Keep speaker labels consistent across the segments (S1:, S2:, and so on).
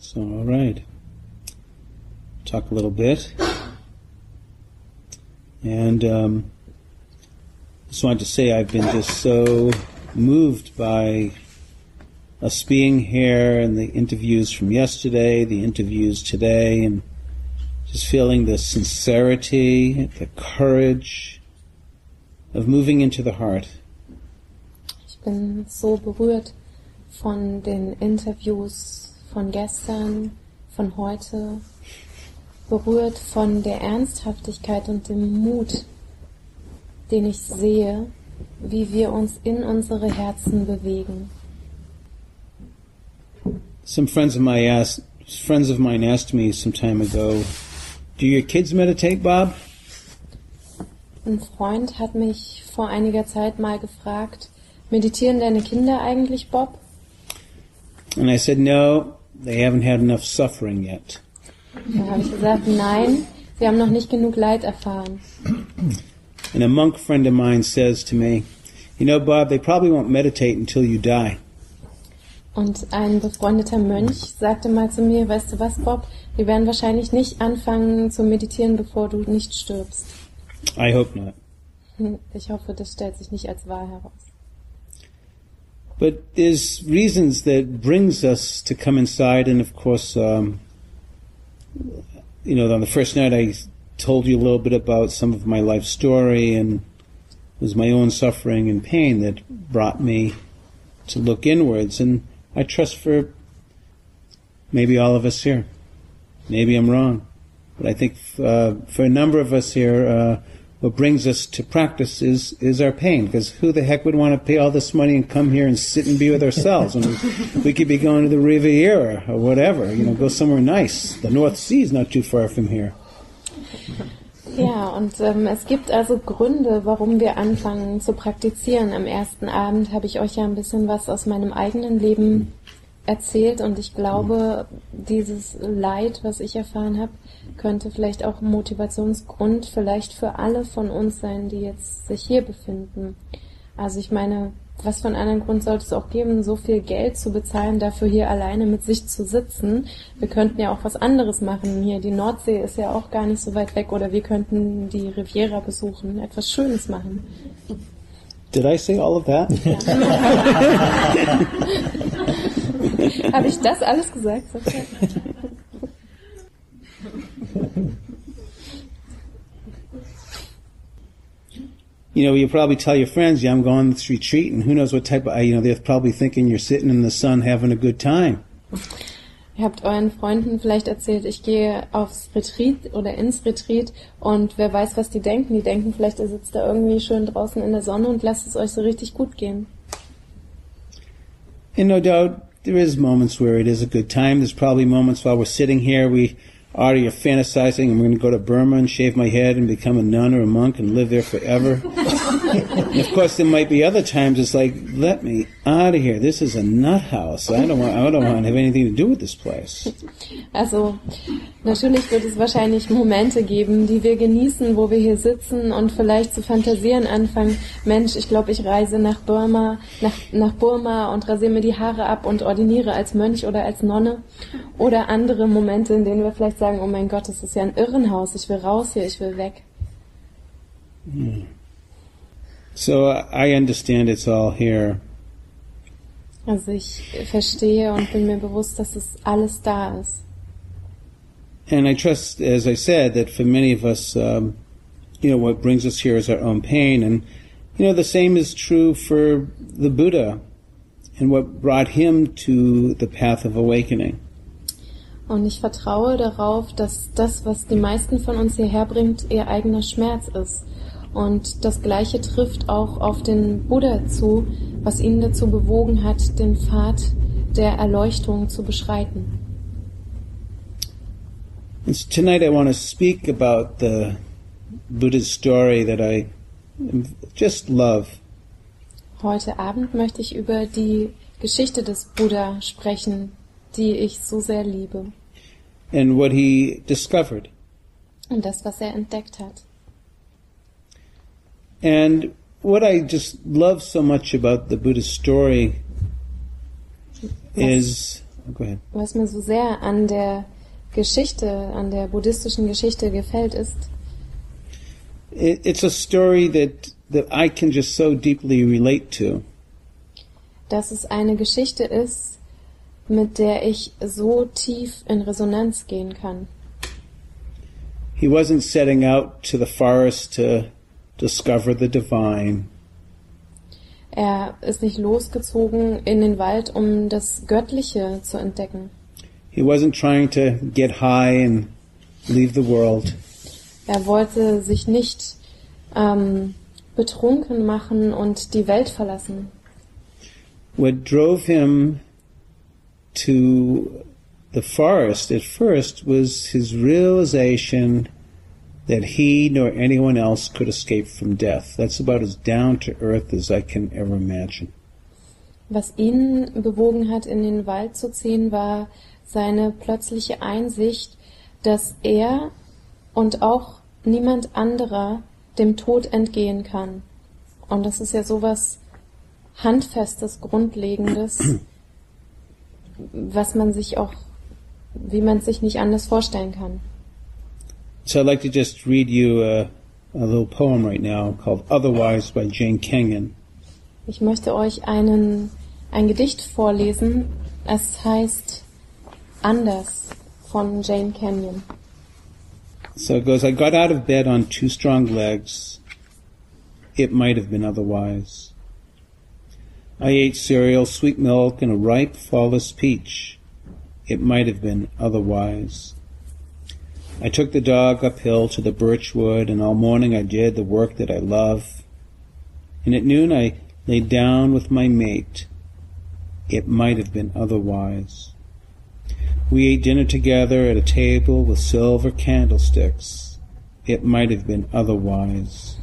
S1: So, all right. Talk a little bit. And just wanted to say I've been just so moved by us being here and the interviews from yesterday, the interviews today, and just feeling the sincerity, the courage of moving into the heart.
S2: Ich bin so berührt von den Interviews von gestern, von heute, berührt von der Ernsthaftigkeit und dem Mut, den ich sehe, wie wir uns in unsere Herzen bewegen.
S1: Some friends of mine asked me some time ago, "Do your kids meditate, Bob?"
S2: Ein Freund hat mich vor einiger Zeit mal gefragt, meditieren deine Kinder eigentlich, Bob?
S1: And I said, "No, they haven't had enough suffering yet."
S2: Da habe ich gesagt, nein, sie haben noch nicht genug Leid erfahren.
S1: And a monk friend of mine says to me, "You know, Bob, they probably won't meditate until you die."
S2: Und ein befreundeter Mönch sagte mal zu mir, weißt du was, Bob, die werden wahrscheinlich nicht anfangen zu meditieren, bevor du nicht stirbst.
S1: I hope not.
S2: Ich hoffe, das stellt sich nicht als wahr heraus.
S1: But there's reasons that brings us to come inside, and of course, on the first night I told you a little bit about some of my life story, and it was my own suffering and pain that brought me to look inwards, and I trust for maybe all of us here. Maybe I'm wrong, but I think for a number of us here, what brings us to practice is our pain, because who the heck would want to pay all this money and come here and sit and be with ourselves? And we could be going to the Riviera or whatever, go somewhere nice. The North Sea is not too far from here.
S2: Ja, und es gibt also Gründe, warum wir anfangen zu praktizieren. Am ersten Abend habe ich euch ja ein bisschen was aus meinem eigenen Leben erzählt, und ich glaube, dieses Leid, was ich erfahren habe, könnte vielleicht auch ein Motivationsgrund vielleicht für alle von uns sein, die jetzt sich hier befinden. Also ich meine, was für einen anderen Grund sollte es auch geben, so viel Geld zu bezahlen, dafür hier alleine mit sich zu sitzen? Wir könnten ja auch was anderes machen. Hier, die Nordsee ist ja auch gar nicht so weit weg, oder wir könnten die Riviera besuchen, etwas Schönes machen.
S1: Did I say all of that?
S2: Ja. Habe ich das alles gesagt?
S1: You probably tell your friends, yeah, I'm going to this retreat, and who knows what type of, they're probably thinking you're sitting in the sun having a good time.
S2: Ihr habt euren Freunden vielleicht erzählt, ich gehe aufs Retreat oder ins Retreat, und wer weiß, was die denken. Die denken vielleicht, ihr sitzt da irgendwie schön draußen in der Sonne und lasst es euch so richtig gut gehen.
S1: And no doubt, there is moments where it is a good time. There's probably moments while we're sitting here, we already are fantasizing, I'm going to go to Burma and shave my head and become a nun or a monk and live there forever. And of course, there might be other times it's like, let me out of here. This is a nut house. I don't want to have anything to do with this place.
S2: Also, natürlich wird es wahrscheinlich Momente geben, die wir genießen, wo wir hier sitzen und vielleicht zu fantasieren anfangen. Mensch, ich glaube, ich reise nach Burma und rasiere mir die Haare ab und ordiniere als Mönch oder als Nonne. Oder andere Momente, in denen wir vielleicht sagen, oh mein Gott, das ist ja ein Irrenhaus, ich will raus hier, ich will weg.
S1: So I understand it's all here.
S2: Also ich verstehe und bin mir bewusst, dass es alles da ist.
S1: And I trust, as I said, that for many of us, what brings us here is our own pain. And, the same is true for the Buddha and what brought him to the path of awakening.
S2: Und ich vertraue darauf, dass das, was die meisten von uns hierher bringt, ihr eigener Schmerz ist. Und das Gleiche trifft auch auf den Buddha zu, was ihn dazu bewogen hat, den Pfad der Erleuchtung zu beschreiten.
S1: And so tonight I want to speak about the Buddha's story that I just love.
S2: Heute Abend möchte ich über die Geschichte des Buddha sprechen, die ich so sehr liebe.
S1: And what he discovered.
S2: Und das, was er entdeckt hat.
S1: And what I just love so much about the Buddha's story is... Go ahead.
S2: Was mir so sehr an der Geschichte, an der buddhistischen Geschichte gefällt, ist,
S1: it's a story that I can just so deeply relate to.
S2: dass es eine Geschichte ist, mit der ich so tief in Resonanz gehen kann.
S1: He wasn't setting out to the forest to discover the divine.
S2: Er ist nicht losgezogen in den Wald, um das Göttliche zu entdecken.
S1: He wasn't trying to get high and leave the world.
S2: Er wollte sich nicht betrunken machen und die Welt verlassen.
S1: What drove him to the forest at first was his realization that he nor anyone else could escape from death. That's about as down to earth as I can ever imagine.
S2: Was ihn bewogen hat, in den Wald zu ziehen, war seine plötzliche Einsicht, dass er und auch niemand anderer dem Tod entgehen kann. Und das ist ja sowas Handfestes, Grundlegendes, was man sich auch, wie man es sich nicht anders vorstellen kann.
S1: So I'd like to just read you a little poem right now called Otherwise by Jane Kenyon.
S2: Ich möchte euch ein Gedicht vorlesen. Es heißt Anders von Jane Kenyon.
S1: So it goes, I got out of bed on two strong legs. It might have been otherwise. I ate cereal, sweet milk, and a ripe, flawless peach. It might have been otherwise. I took the dog uphill to the birch wood, and all morning I did the work that I love. And at noon I lay down with my mate. It might have been otherwise. We ate dinner together at a table with silver candlesticks. It might have been otherwise.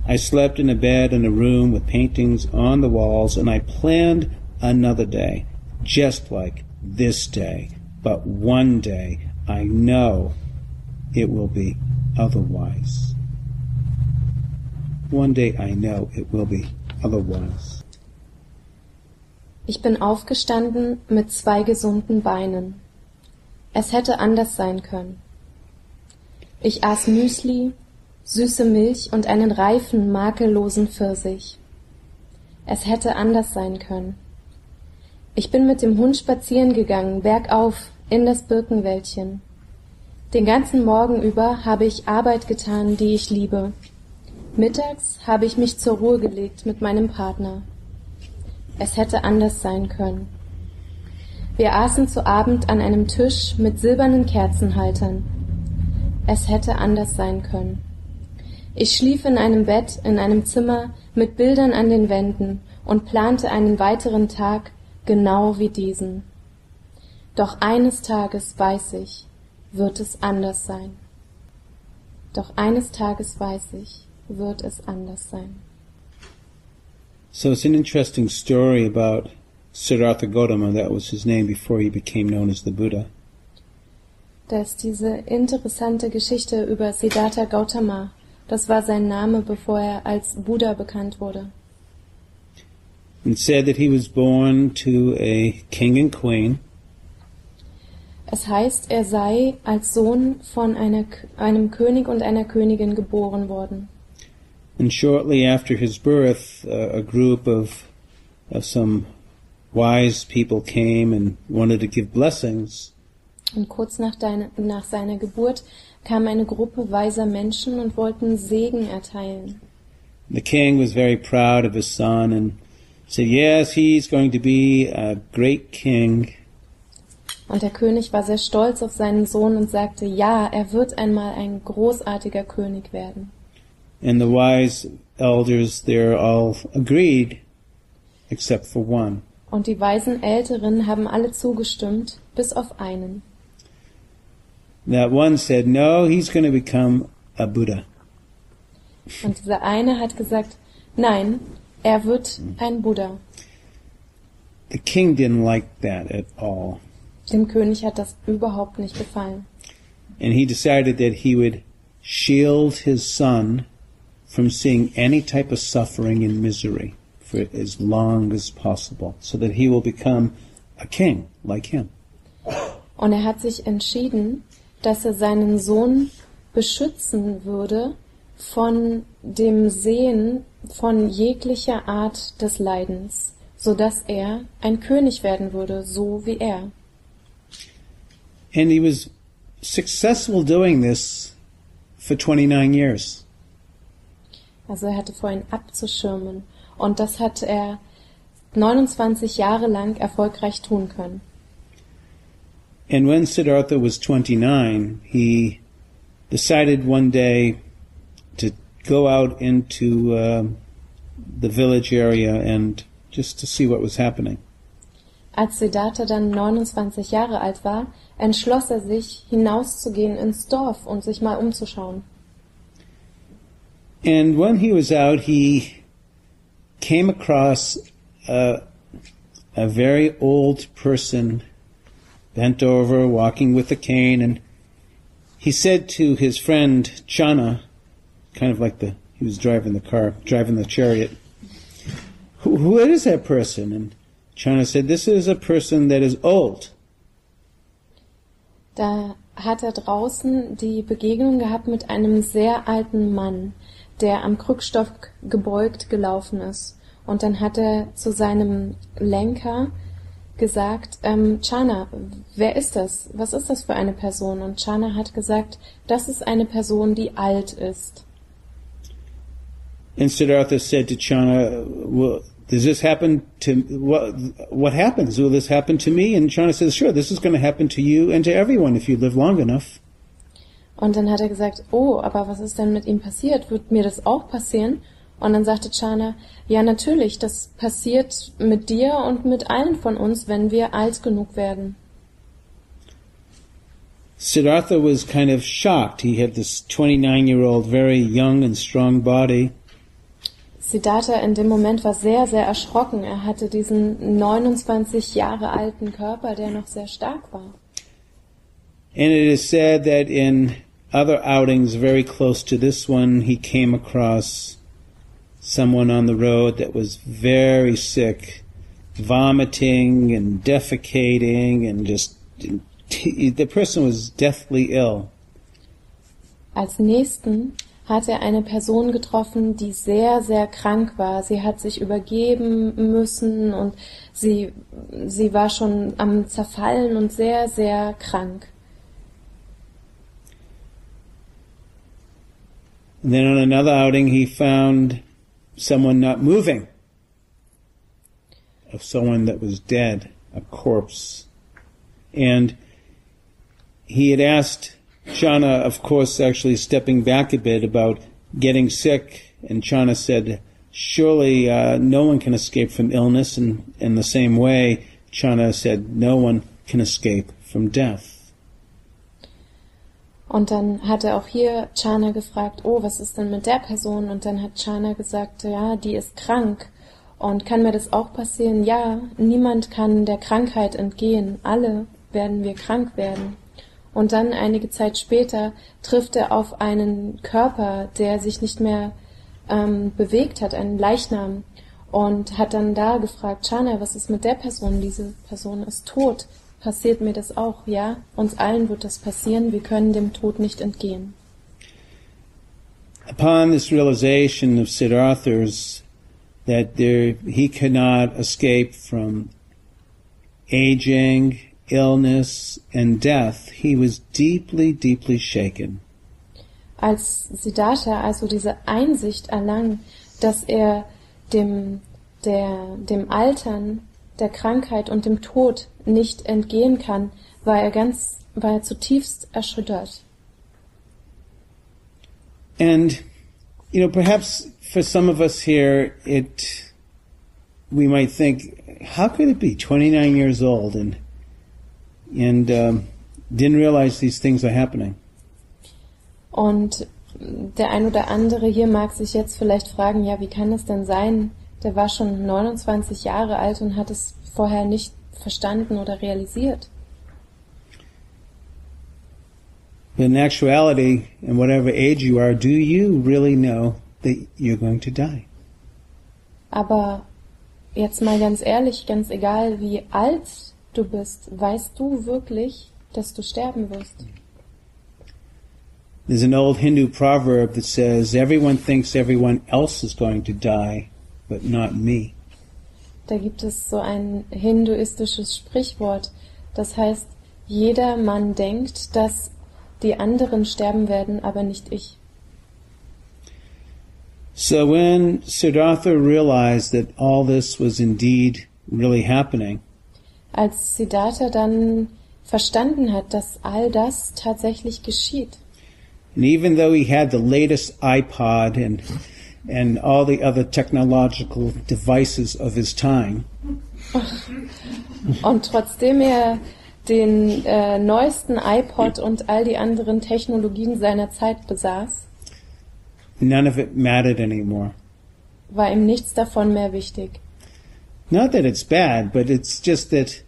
S1: I slept in a bed in a room with paintings on the walls, and I planned another day, just like this day. But one day, I know it will be otherwise. One day I know it will be otherwise.
S2: Ich bin aufgestanden mit 2 gesunden Beinen. Es hätte anders sein können. Ich aß Müsli, süße Milch und einen reifen, makellosen Pfirsich. Es hätte anders sein können. Ich bin mit dem Hund spazieren gegangen, bergauf, in das Birkenwäldchen. Den ganzen Morgen über habe ich Arbeit getan, die ich liebe. Mittags habe ich mich zur Ruhe gelegt mit meinem Partner. Es hätte anders sein können. Wir aßen zu Abend an einem Tisch mit silbernen Kerzenhaltern. Es hätte anders sein können. Ich schlief in einem Bett in einem Zimmer mit Bildern an den Wänden und plante einen weiteren Tag genau wie diesen. Doch eines Tages weiß ich, wird es anders sein. Doch eines Tages weiß ich, wird es anders sein.
S1: So it's an interesting story about Siddhartha Gautama. That was his name before he became known as the Buddha.
S2: Da ist diese interessante Geschichte über Siddhartha Gautama. Das war sein Name, bevor er als Buddha bekannt wurde.
S1: It said that he was born to a king and queen.
S2: Es heißt, er sei als Sohn von einem König und einer Königin geboren worden.
S1: And shortly after his birth, a group of some wise people came and wanted to give blessings.
S2: Und kurz nach seiner Geburt kam eine Gruppe weiser Menschen und wollten Segen erteilen.
S1: The king was very proud of his son and said, yes, he's going to be a great king.
S2: Und der König war sehr stolz auf seinen Sohn und sagte, ja, er wird einmal ein großartiger König werden.
S1: And the wise elders there all agreed, except for one.
S2: Und die weisen Älteren haben alle zugestimmt, bis auf einen.
S1: That one said, no, he's going to become a Buddha.
S2: Und dieser eine hat gesagt, nein, er wird ein Buddha.
S1: The king didn't like that at all.
S2: Dem König hat das überhaupt nicht gefallen.
S1: And he decided that he would shield his son from seeing any type of suffering and misery for as long as possible, so that he will become a king, like him.
S2: Und er hat sich entschieden, dass er seinen Sohn beschützen würde von dem Sehen von jeglicher Art des Leidens, sodass er ein König werden würde, so wie er.
S1: And he was successful doing this for 29 years.
S2: Also er hatte vor, ihn abzuschirmen. Und das hat er 29 Jahre lang erfolgreich tun können.
S1: And when Siddhartha was 29, he decided one day to go out into the village area and just to see what was happening.
S2: Als Siddhartha dann 29 Jahre alt war, entschloss er sich, hinauszugehen ins Dorf und sich mal umzuschauen.
S1: And when he was out, he came across a very old person, bent over, walking with a cane, and he said to his friend Channa, kind of like he was driving the chariot, who is that person? And Channa said, this is a person that is old.
S2: Da hat er draußen die Begegnung gehabt mit einem sehr alten Mann, der am Krückstock gebeugt gelaufen ist. Und dann hat er zu seinem Lenker gesagt, Channa, wer ist das? Was ist das für eine Person? Und Channa hat gesagt, das ist eine Person, die alt ist.
S1: And Siddhartha said to Channa, well, does this happen to, what happens? Will this happen to me? And Channa says, sure, this is going to happen to you and to everyone if you live long enough.
S2: Und dann hat er gesagt, oh, aber was ist denn mit ihm passiert? Wird mir das auch passieren? Und dann sagte Channa, ja natürlich, das passiert mit dir und mit allen von uns, wenn wir alt genug werden.
S1: Siddhartha was kind of shocked. He had this 29-year-old, very young and strong body.
S2: Siddhartha in dem Moment war sehr, sehr erschrocken. Er hatte diesen 29 Jahre alten Körper, der noch sehr stark war.
S1: And it is said that in other outings very close to this one, he came across someone on the road that was very sick, vomiting and defecating and the person was deathly ill.
S2: Als nächsten hat er eine Person getroffen, die sehr, sehr krank war. Sie hat sich übergeben müssen und sie war schon am Zerfallen und sehr, sehr krank.
S1: And then on another outing he found someone not moving, of someone that was dead, a corpse. And he had asked Channa, of course, actually stepping back a bit, about getting sick, and Channa said, surely no one can escape from illness, and in the same way, Channa said, no one can escape from death.
S2: Und dann hat er auch hier Channa gefragt, oh, was ist denn mit der Person? Und dann hat Channa gesagt, ja, die ist krank. Und kann mir das auch passieren? Ja, niemand kann der Krankheit entgehen. Alle werden wir krank werden. Und dann einige Zeit später trifft er auf einen Körper, der sich nicht mehr bewegt hat, einen Leichnam. Und hat dann da gefragt, Channa, was ist mit der Person? Diese Person ist tot. Passiert mir das auch? Ja, uns allen wird das passieren. Wir können dem Tod nicht entgehen.
S1: Upon this realization of Siddhartha's that he cannot escape from aging, illness and death, he was deeply, deeply shaken.
S2: Als Siddhartha also diese Einsicht erlangt, dass er dem Altern, der Krankheit und dem Tod nicht entgehen kann, war er zutiefst erschüttert.
S1: And, perhaps for some of us here, we might think, how could it be 29 years old and didn't realize these things are happening?
S2: Und der ein oder andere hier mag sich jetzt vielleicht fragen, ja, wie kann es denn sein? Der war schon 29 Jahre alt und hat es vorher nicht verstanden oder realisiert.
S1: But in actuality, in whatever age you are, do you really know that you're going to die?
S2: Aber jetzt mal ganz ehrlich, ganz egal wie alt du bist, weißt du wirklich, dass du sterben wirst?
S1: There's an old Hindu proverb that says, everyone thinks everyone else is going to die, but not me.
S2: Da gibt es so ein hinduistisches Sprichwort, das heißt, jeder Mann denkt, dass die anderen sterben werden, aber nicht ich.
S1: So when Siddhartha realized that all this was indeed really happening,
S2: Als Siddhartha dann verstanden hat, dass all das tatsächlich geschieht,
S1: and even though he had the latest iPod and all the other technological devices of his time,
S2: und trotzdem er den neuesten iPod und all die anderen Technologien seiner Zeit besaß,
S1: none of it mattered anymore.
S2: war ihm nichts davon mehr wichtig.
S1: Not that it's bad, but it's just that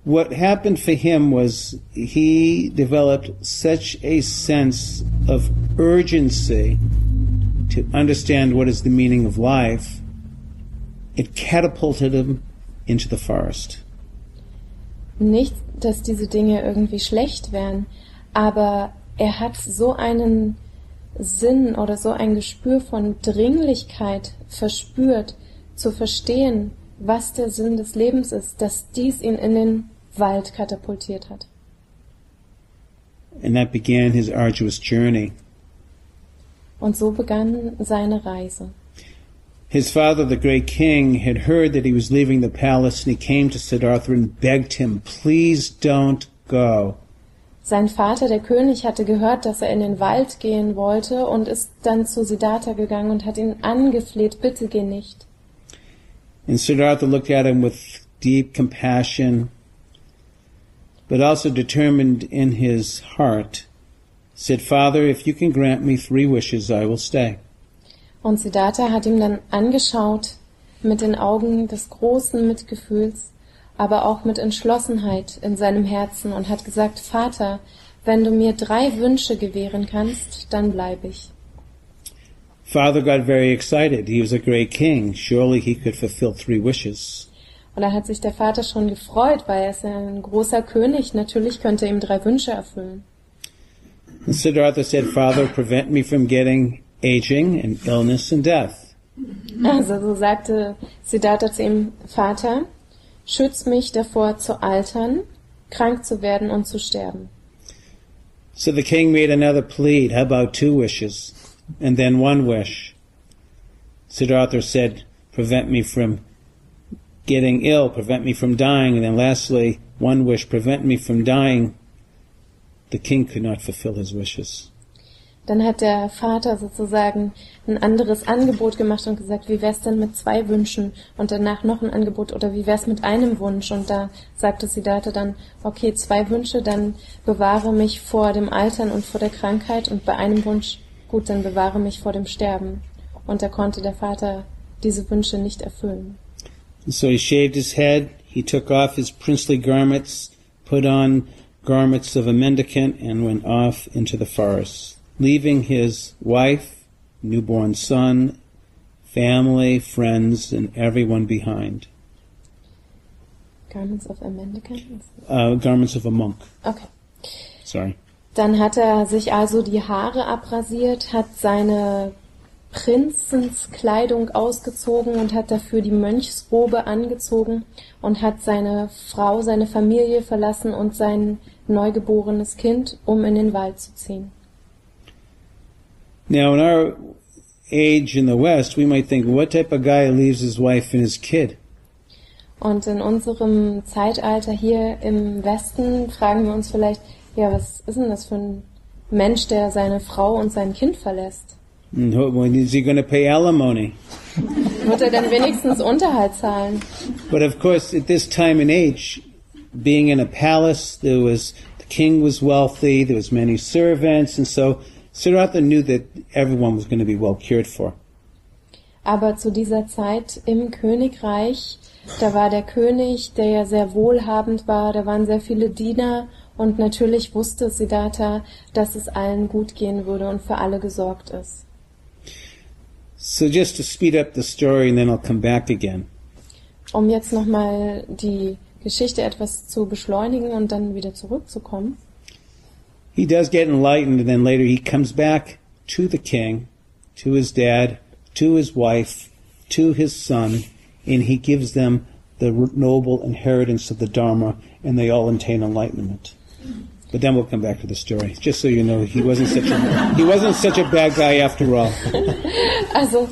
S1: what happened for him was he developed such a sense of urgency to understand what is the meaning of life, it catapulted him into the forest.
S2: Nicht, dass diese Dinge irgendwie schlecht wären, aber er hat so einen Sinn oder so ein Gespür von Dringlichkeit verspürt, zu verstehen, was der Sinn des Lebens ist, dass dies ihn in den Wald katapultiert hat.
S1: And that began his arduous journey.
S2: Und so begann seine Reise.
S1: His father, the great king, had heard that he was leaving the palace, and he came to Siddhartha and begged him, please don't go.
S2: Sein Vater, der König, hatte gehört, dass er in den Wald gehen wollte und ist dann zu Siddhartha gegangen und hat ihn angefleht, bitte geh nicht.
S1: And Siddhartha looked at him with deep compassion, but also determined in his heart, said, Father, if you can grant me 3 wishes, I will stay.
S2: Und Siddhartha hat ihm dann angeschaut mit den Augen des großen Mitgefühls, aber auch mit Entschlossenheit in seinem Herzen und hat gesagt, Vater, wenn du mir 3 Wünsche gewähren kannst, dann bleibe ich.
S1: Father got very excited. He was a great king. Surely he could fulfill 3 wishes.
S2: Und da hat sich der Vater schon gefreut, weil er ist ja ein großer König. Natürlich könnte er ihm 3 Wünsche erfüllen.
S1: And Siddhartha said, Father, prevent me from getting aging and illness and death.
S2: Also so sagte Siddhartha zu ihm, Vater, schütz mich davor zu altern, krank zu werden und zu sterben.
S1: So the king made another plea. How about 2 wishes? And then 1 wish. Siddhartha said, prevent me from getting ill, prevent me from dying. And then lastly, 1 wish, prevent me from dying. The king could not fulfill his wishes.
S2: Dann hat der Vater sozusagen ein anderes Angebot gemacht und gesagt, wie wär's denn mit 2 Wünschen und danach noch ein Angebot oder wie wär's mit einem Wunsch? Und da sagte Siddhartha dann, okay, 2 Wünsche, dann bewahre mich vor dem Altern und vor der Krankheit und bei einem Wunsch, gut, dann bewahre mich vor dem Sterben. Und da konnte der Vater diese Wünsche nicht erfüllen.
S1: So he shaved his head, he took off his princely garments, put on garments of a mendicant and went off into the forest, leaving his wife, newborn son, family, friends, and everyone behind.
S2: Garments of a mendicant?
S1: Garments of a monk.
S2: Okay.
S1: Sorry.
S2: Dann hat er sich also die Haare abrasiert, hat seine Prinzenskleidung ausgezogen und hat dafür die Mönchsrobe angezogen und hat seine Frau, seine Familie verlassen und sein neugeborenes Kind, um in den Wald zu ziehen.
S1: Now, in our age in the West, we might think, what type of guy leaves his wife and his kid?
S2: Und in unserem Zeitalter hier im Westen fragen wir uns vielleicht, ja, was ist denn das für ein Mensch, der seine Frau und sein Kind verlässt?
S1: And when is he going to pay alimony?
S2: Wird er denn wenigstens Unterhalt zahlen?
S1: But of course, at this time and age, being in a palace, the king was wealthy, there was many servants, and so Siddhartha knew that everyone was going to be well cared for.
S2: Aber zu dieser Zeit im Königreich, da war der König, der ja sehr wohlhabend war, da waren sehr viele Diener und natürlich wusste Siddhartha, dass es allen gut gehen würde und für alle gesorgt ist.
S1: So just to speed up the story and then I'll come back again.
S2: Um jetzt nochmal die Geschichte etwas zu beschleunigen und dann wieder zurückzukommen.
S1: He does get enlightened, and then later he comes back to the king, to his dad, to his wife, to his son, and he gives them the noble inheritance of the Dharma, and they all attain enlightenment. But then we'll come back to the story, just so you know he wasn't such a bad guy after all.
S2: Also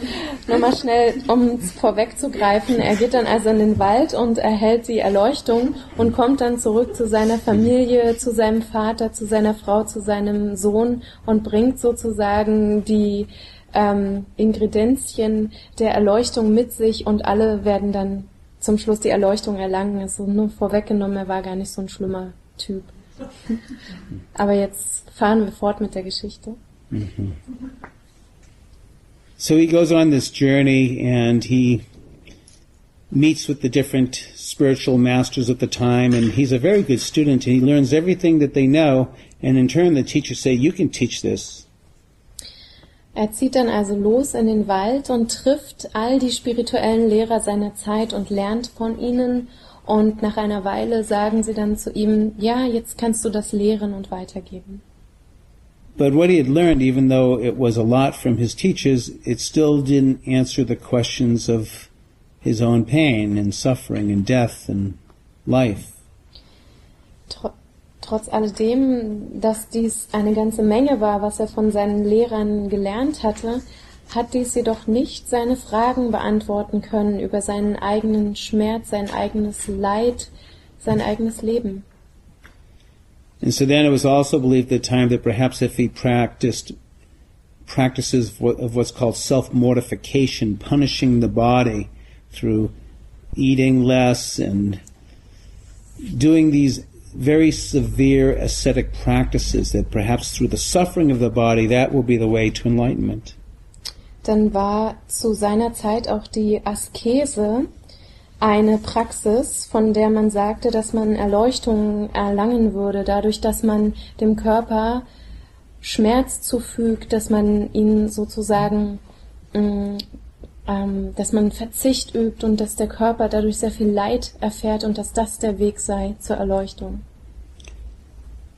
S2: nochmal schnell, um vorwegzugreifen, er geht dann also in den Wald und erhält die Erleuchtung und kommt dann zurück zu seiner Familie, zu seinem Vater, zu seiner Frau, zu seinem Sohn und bringt sozusagen die Ingredienzien der Erleuchtung mit sich und alle werden dann zum Schluss die Erleuchtung erlangen. Also nur vorweggenommen, er war gar nicht so ein schlimmer Typ. Aber jetzt fahren wir fort mit der Geschichte.
S1: Mm-hmm. So he goes on this journey and he meets with the different spiritual masters of the time, and he's a very good student and he learns everything that they know, and in turn the teachers say, you can teach this.
S2: Er zieht dann also los in den Wald und trifft all die spirituellen Lehrer seiner Zeit und lernt von ihnen. Und nach einer Weile sagen sie dann zu ihm, ja, jetzt kannst du das lehren und weitergeben.
S1: But what he had learned, even though it was a lot from his teachers, it still didn't answer the questions of his own pain and suffering and death and life.
S2: Trotz alledem, dass dies eine ganze Menge war, was er von seinen Lehrern gelernt hatte, hat dies jedoch nicht seine Fragen beantworten können über seinen eigenen Schmerz, sein eigenes Leid, sein eigenes Leben.
S1: And so then it was also believed at the time that perhaps if he practices of what's called self-mortification, punishing the body through eating less and doing these very severe ascetic practices, that perhaps through the suffering of the body, that will be the way to enlightenment.
S2: Dann war zu seiner Zeit auch die Askese eine Praxis, von der man sagte, dass man Erleuchtung erlangen würde, dadurch, dass man dem Körper Schmerz zufügt, dass man ihn sozusagen, dass man Verzicht übt und dass der Körper dadurch sehr viel Leid erfährt und dass das der Weg sei zur Erleuchtung.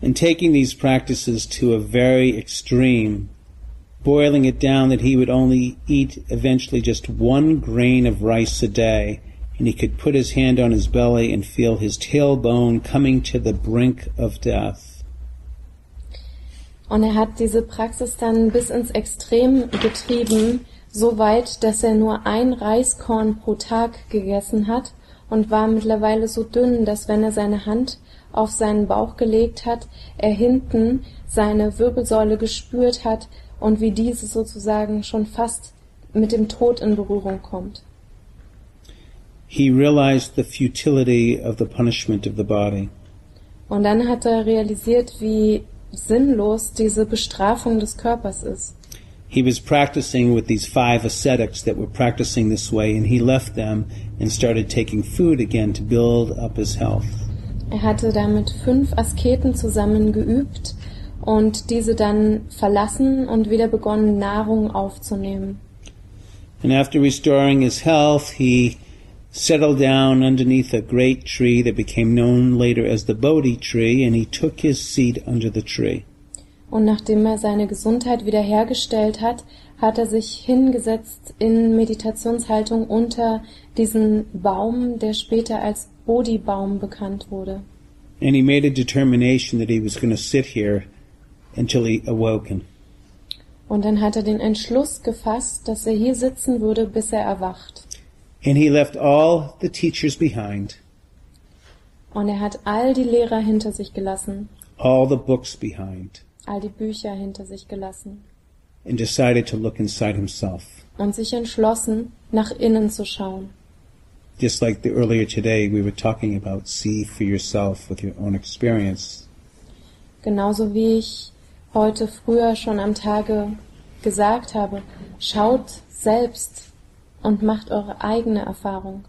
S1: And taking these practices to a very extreme, boiling it down that he would only eat eventually just 1 grain of rice a day, and he could put his hand on his belly and feel his tailbone coming to the brink of death.
S2: Und er hat diese Praxis dann bis ins Extrem getrieben, so weit, dass er nur 1 Reiskorn pro Tag gegessen hat und war mittlerweile so dünn, dass wenn er seine Hand auf seinen Bauch gelegt hat, er hinten seine Wirbelsäule gespürt hat und wie diese sozusagen schon fast mit dem Tod in Berührung kommt.
S1: He realized the futility of the punishment of the body.
S2: Und dann hat er realisiert, wie sinnlos diese Bestrafung des Körpers ist.
S1: He was practicing with these 5 ascetics that were practicing this way, and he left them and started taking food again to build up his health.
S2: Er hatte da mit 5 Asketen zusammen geübt und diese dann verlassen und wieder begonnen, Nahrung aufzunehmen.
S1: And after restoring his health, he settled down underneath a great tree that became known later as the Bodhi tree, and he took his seat under the tree.
S2: Und nachdem er seine Gesundheit wiederhergestellt hat, hat er sich hingesetzt in Meditationshaltung unter diesen Baum, der später als Bodhi-Baum bekannt wurde.
S1: And he made a determination that he was going to sit here until he awoken.
S2: Und dann hat er den Entschluss gefasst, dass er hier sitzen würde, bis er erwacht.
S1: And he left all the teachers behind.
S2: Und er hat all die Lehrer hinter sich gelassen.
S1: All the books behind.
S2: All die Bücher hinter sich gelassen.
S1: And decided to look inside himself.
S2: Und sich entschlossen, nach innen zu schauen.
S1: Just like earlier today we were talking about, see for yourself with your own experience.
S2: Genauso wie ich heute früher schon am Tage gesagt habe, schaut selbst und macht eure eigene Erfahrung.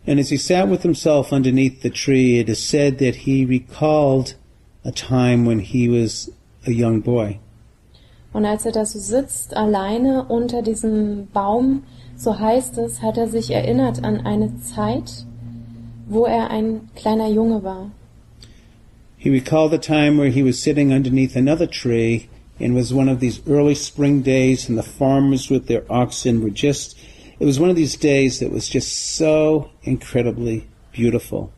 S1: And as he sat with himself underneath the tree, it is said that he recalled a time when he was a young boy.
S2: Und als er da so sitzt, alleine unter diesem Baum, so heißt es, hat er sich erinnert an eine Zeit, wo er ein kleiner Junge war.
S1: He recalled the time where he was sitting underneath another tree, and it was one of these early spring days, and the farmers with their oxen were it was one of these days that was just so incredibly beautiful.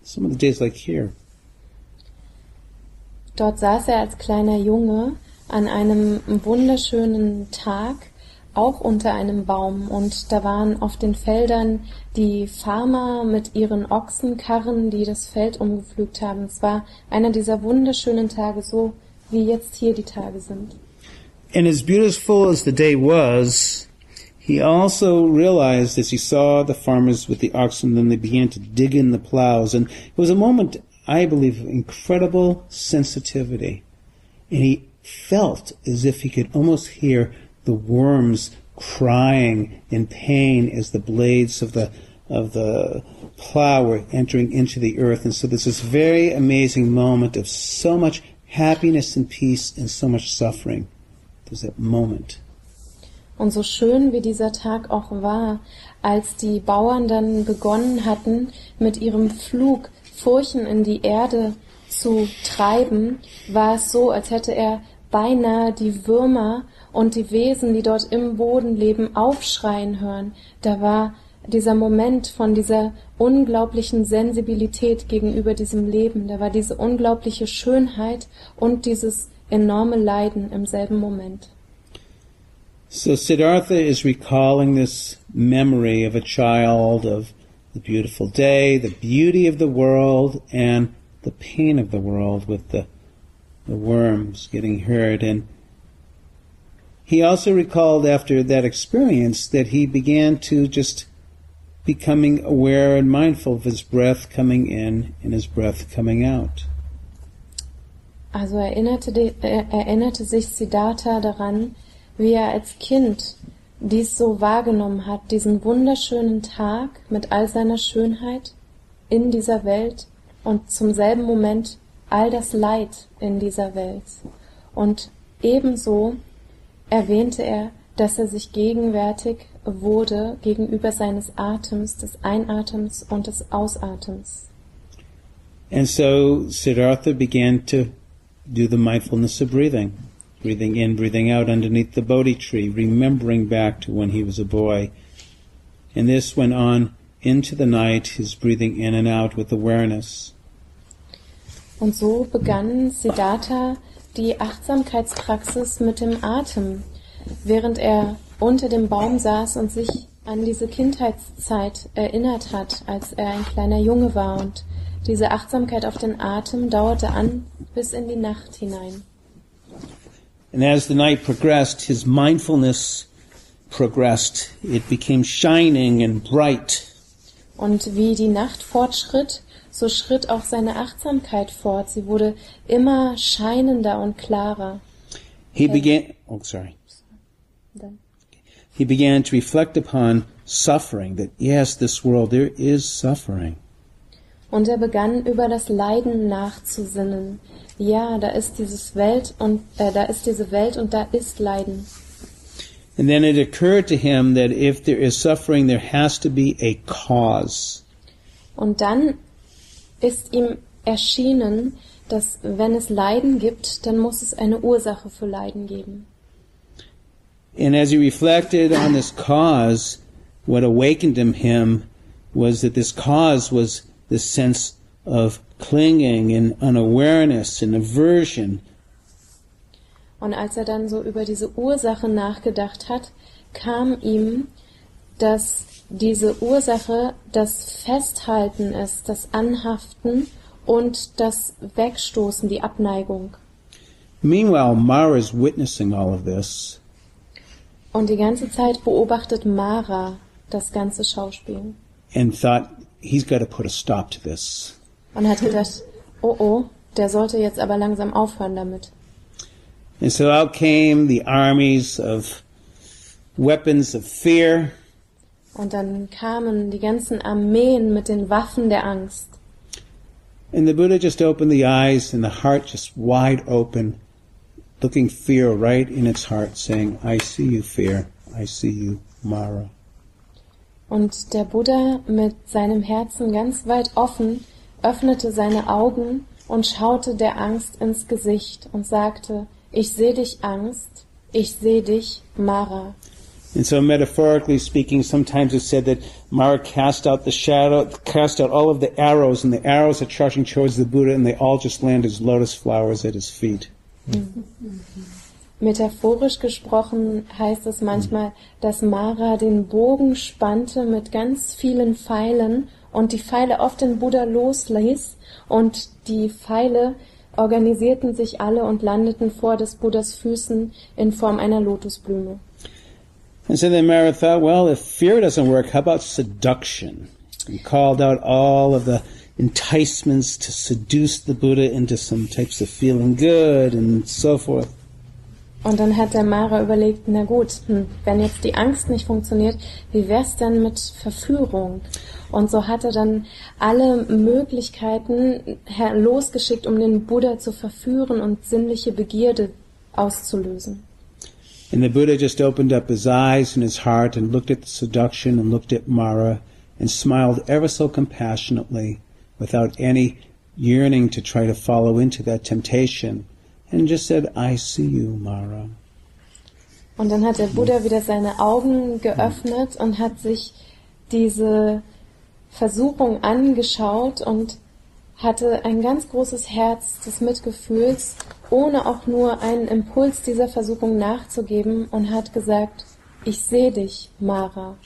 S1: Some of the days like here.
S2: Dort saß er als kleiner Junge an einem wunderschönen Tag, auch unter einem Baum, und da waren auf den Feldern die Farmer mit ihren Ochsenkarren, die das Feld umgepflügt haben. Es war einer dieser wunderschönen Tage, so wie jetzt hier die Tage sind.
S1: And as beautiful as the day was, he also realized as he saw the farmers with the oxen, then they began to dig in the plows, and it was a moment, I believe, of incredible sensitivity. And he felt as if he could almost hear the worms crying in pain as the blades of the plow were entering into the earth. And so there's this very amazing moment of so much happiness and peace and so much suffering. There's that moment.
S2: Und so schön wie dieser Tag auch war, als die Bauern dann begonnen hatten, mit ihrem Pflug Furchen in die Erde zu treiben, war es so, als hätte er beinahe die Würmer und die Wesen, die dort im Boden leben, aufschreien hören. Da war dieser Moment von dieser unglaublichen Sensibilität gegenüber diesem Leben, da war diese unglaubliche Schönheit und dieses enorme Leiden im selben Moment.
S1: So Siddhartha is recalling this memory of a child, of the beautiful day, the beauty of the world, and the pain of the world with the worms getting hurt. And he also recalled after that experience that he began to just becoming aware and mindful of his breath coming in and his breath coming out.
S2: Also erinnerte sich Siddhartha daran, wie er als Kind dies so wahrgenommen hat, diesen wunderschönen Tag mit all seiner Schönheit in dieser Welt und zum selben Moment all das Leid in dieser Welt. Und ebenso erwähnte er, dass er sich gegenwärtig wurde gegenüber seines Atems, des Einatems und des Ausatems.
S1: And so Siddhartha began to do the mindfulness of breathing. Breathing in, breathing out underneath the Bodhi tree, remembering back to when he was a boy. And this went on into the night, his breathing in and out with awareness.
S2: Und so begann Siddhartha die Achtsamkeitspraxis mit dem Atem, während er unter dem Baum saß und sich an diese Kindheitszeit erinnert hat, als er ein kleiner Junge war. Und diese Achtsamkeit auf den Atem dauerte an bis in die Nacht hinein.
S1: And as the night progressed, his mindfulness progressed. It became shining and bright.
S2: Und wie die Nacht fortschritt, so schritt auch seine Achtsamkeit fort. Sie wurde immer scheinender und klarer.
S1: He began to reflect upon suffering, that yes, this world, there is suffering.
S2: Und er begann über das Leiden nachzusinnen. Ja, da ist diese Welt und da ist Leiden.
S1: And then it occurred to him that if there is suffering, there has to be a cause.
S2: Und dann ist ihm erschienen, dass wenn es Leiden gibt, dann muss es eine Ursache für Leiden geben.
S1: And as he reflected on this cause, what awakened in him was that this cause was this sense of clinging and unawareness and aversion.
S2: Und als er dann so über diese Ursache nachgedacht hat, kam ihm, dass diese Ursache das Festhalten ist, das Anhaften und das Wegstoßen, die Abneigung.
S1: Meanwhile, Mara is witnessing all of this.
S2: Und die ganze Zeit beobachtet Mara das ganze Schauspiel.
S1: And thought, he's got to put a stop to this.
S2: Und hat gedacht, oh, der sollte jetzt aber langsam aufhören damit.
S1: And so out came the armies of weapons of fear.
S2: Und dann kamen die ganzen Armeen mit den Waffen der Angst.
S1: And the Buddha just opened the eyes and the heart just wide open, looking fear right in its heart, saying, I see you, fear. I see you, Mara.
S2: Und der Buddha mit seinem Herzen ganz weit offen öffnete seine Augen und schaute der Angst ins Gesicht und sagte, ich sehe dich Angst, ich sehe dich Mara.
S1: And so metaphorically speaking, sometimes it's said that Mara cast out all of the arrows, and the arrows are charging towards the Buddha, and they all just land as lotus flowers at his feet.
S2: Metaphorisch gesprochen heißt es manchmal, dass Mara den Bogen spannte mit ganz vielen Pfeilen und die Pfeile auf den Buddha losließ und die Pfeile organisierten sich alle und landeten vor des Buddhas Füßen in Form einer Lotusblume.
S1: And so then Mara thought, well, if fear doesn't work, how about seduction? He called out all of the enticements to seduce the Buddha into some types of feeling good and so forth.
S2: Und dann hat der Mara überlegt, na gut, wenn jetzt die Angst nicht funktioniert, wie wär's denn mit Verführung? Und so hat er dann alle Möglichkeiten losgeschickt, um den Buddha zu verführen und sinnliche Begierde auszulösen.
S1: And the Buddha just opened up his eyes and his heart and looked at the seduction and looked at Mara and smiled ever so compassionately without any yearning to try to follow into that temptation and just said, I see you, Mara.
S2: Und dann hat der Buddha wieder seine Augen geöffnet und hat sich diese Versuchung angeschaut und hatte ein ganz großes Herz des Mitgefühls, ohne auch nur einen Impuls dieser Versuchung nachzugeben und hat gesagt, ich sehe dich, Mara.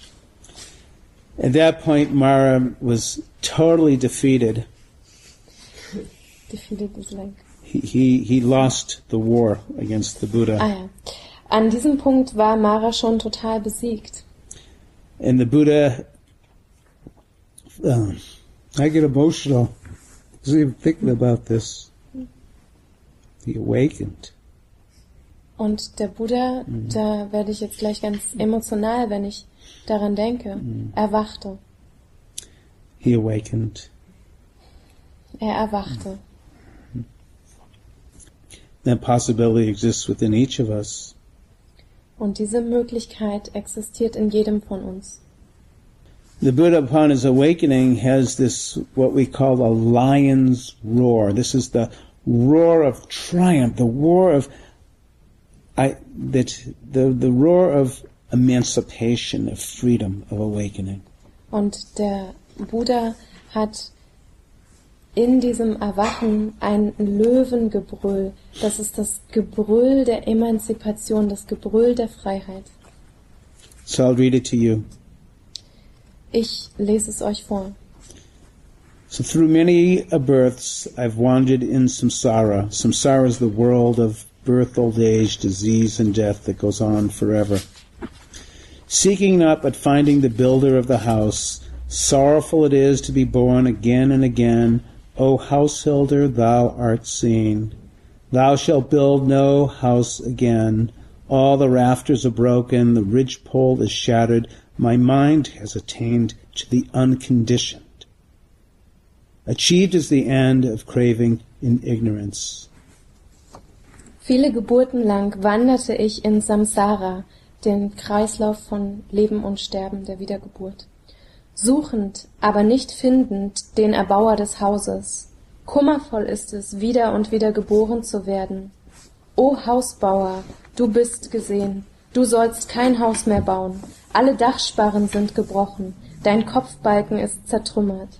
S1: At that point, Mara was totally defeated.
S2: Defeated is like...
S1: He lost the war against the Buddha.
S2: Ah ja. An diesem Punkt war Mara schon total besiegt.
S1: And the Buddha, I get emotional just even thinking about this. He awakened.
S2: Und der Buddha, da werde ich jetzt gleich ganz emotional, wenn ich daran denke, erwachte.
S1: He awakened.
S2: Er erwachte.
S1: That possibility exists within each of us.
S2: Und diese Möglichkeit existiert in jedem von uns.
S1: The Buddha, upon his awakening, has this, what we call a lion's roar. This is the roar of triumph, the roar of, the roar of emancipation, of freedom, of awakening.
S2: Und der Buddha hat in diesem Erwachen ein Löwengebrüll. Das ist das Gebrüll der Emanzipation, das Gebrüll der Freiheit.
S1: So I'll read it to you.
S2: Ich lese es euch vor.
S1: So through many births I've wandered in samsara. Samsara is the world of birth, old age, disease, and death that goes on forever. Seeking not but finding the builder of the house, sorrowful it is to be born again and again. O householder, thou art seen. Thou shalt build no house again. All the rafters are broken, the ridgepole is shattered. My mind has attained to the unconditioned. Achieved is the end of craving in ignorance.
S2: Viele Geburten lang wanderte ich in Samsara, den Kreislauf von Leben und Sterben, der Wiedergeburt. Suchend, aber nicht findend den Erbauer des Hauses. Kummervoll ist es, wieder und wieder geboren zu werden. O Hausbauer, du bist gesehen, du sollst kein Haus mehr bauen. Alle Dachsparren sind gebrochen, dein Kopfbalken ist zertrümmert.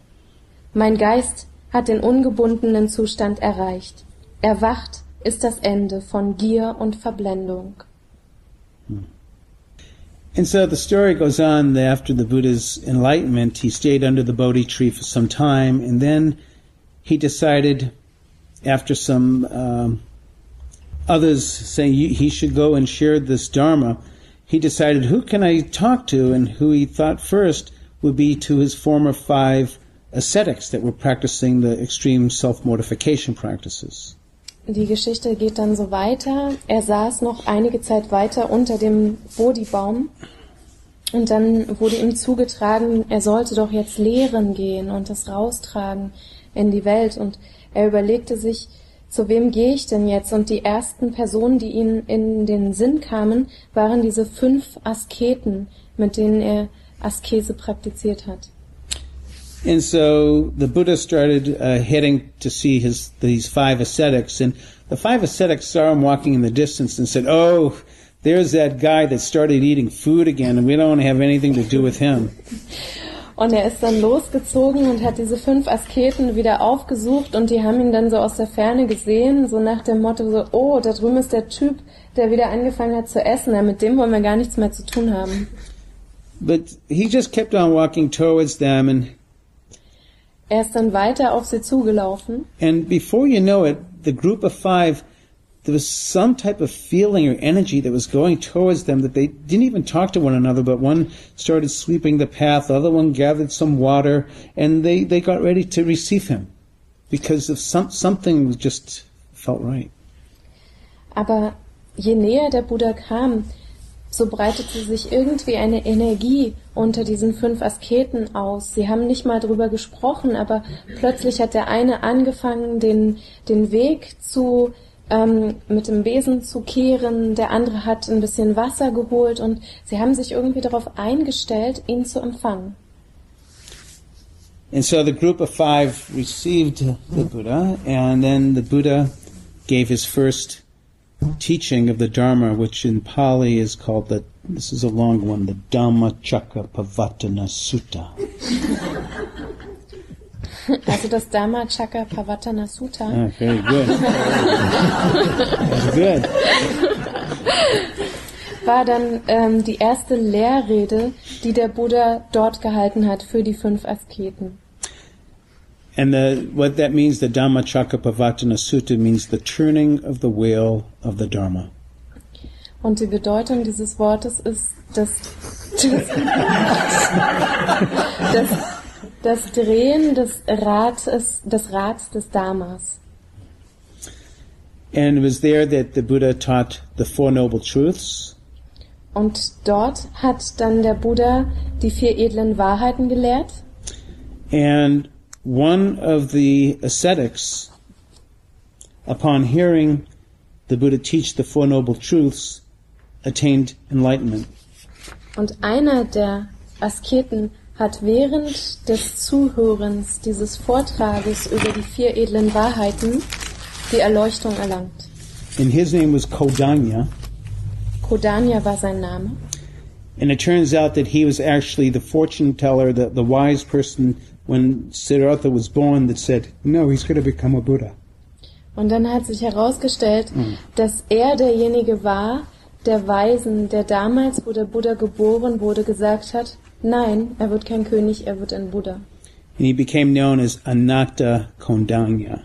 S2: Mein Geist hat den ungebundenen Zustand erreicht. Erwacht ist das Ende von Gier und Verblendung.
S1: And so the story goes on that after the Buddha's enlightenment, he stayed under the Bodhi tree for some time, and then he decided, after some others saying he should go and share this Dharma, he decided, who can I talk to? And who he thought first would be to his former 5 ascetics that were practicing the extreme self-mortification practices.
S2: Die Geschichte geht dann so weiter. Er saß noch einige Zeit weiter unter dem Bodhibaum und dann wurde ihm zugetragen, er sollte doch jetzt lehren gehen und das raustragen in die Welt. Und er überlegte sich, zu wem gehe ich denn jetzt? Und die ersten Personen, die ihm in den Sinn kamen, waren diese 5 Asketen, mit denen er Askese praktiziert hat.
S1: And so the Buddha started heading to see these 5 ascetics, and the 5 ascetics saw him walking in the distance and said, "Oh, there's that guy that started eating food again, and we don't want to have anything to do with him."
S2: Und er ist dann losgezogen und hat diese 5 Asketen wieder aufgesucht und die haben ihn dann so aus der Ferne gesehen, so nach dem Motto so, oh, da drüben ist der Typ, der wieder angefangen hat zu essen, ja, mit dem wollen wir gar nichts mehr zu tun haben.
S1: But he just kept on walking towards them, and
S2: er ist dann weiter auf sie zugelaufen.
S1: And before you know it, the group of 5, there was some type of feeling or energy that was going towards them that they didn't even talk to one another, but one started sweeping the path, the other one gathered some water, and they got ready to receive him because of something just felt right.
S2: Aber je näher der Buddha kam, so breitete sich irgendwie eine Energie unter diesen 5 Asketen aus. Sie haben nicht mal drüber gesprochen, aber plötzlich hat der eine angefangen, den Weg mit dem Besen zu kehren, der andere hat ein bisschen Wasser geholt und sie haben sich irgendwie darauf eingestellt, ihn zu empfangen.
S1: And so the group of 5 received the Buddha, and then the Buddha gave his first teaching of the Dharma, which in Pali is called this is a long one, the Dhammacakkappavattana Sutta.
S2: Also das Dhammacakkappavattana Sutta.
S1: Ah, very good. That's good.
S2: War dann die erste Lehrrede, die der Buddha dort gehalten hat für die 5 Asketen.
S1: And what that means, the Dhammacakkappavattana Sutta, means the turning of the wheel of the Dharma.
S2: Und die Bedeutung dieses Wortes ist das Drehen des Rats des Dharmas.
S1: And it was there that the Buddha taught the 4 Noble Truths.
S2: Und dort hat dann der Buddha die 4 edlen Wahrheiten gelehrt.
S1: And one of the ascetics, upon hearing the Buddha teach the 4 Noble Truths, attained enlightenment.
S2: Und einer der Asketen hat während des Zuhörens dieses Vortrages über die 4 edlen Wahrheiten die Erleuchtung erlangt.
S1: And his name was Kodanya.
S2: Kodanya war sein Name.
S1: And it turns out that he was actually the fortune teller, the wise person when Siddhartha was born that said, no, he's going to become a Buddha.
S2: Und dann hat sich herausgestellt, dass er derjenige war, der Weisen, der damals, wo der Buddha geboren wurde, gesagt hat, nein, er wird kein König, er wird ein Buddha.
S1: And he became known as Anatta Kodanya.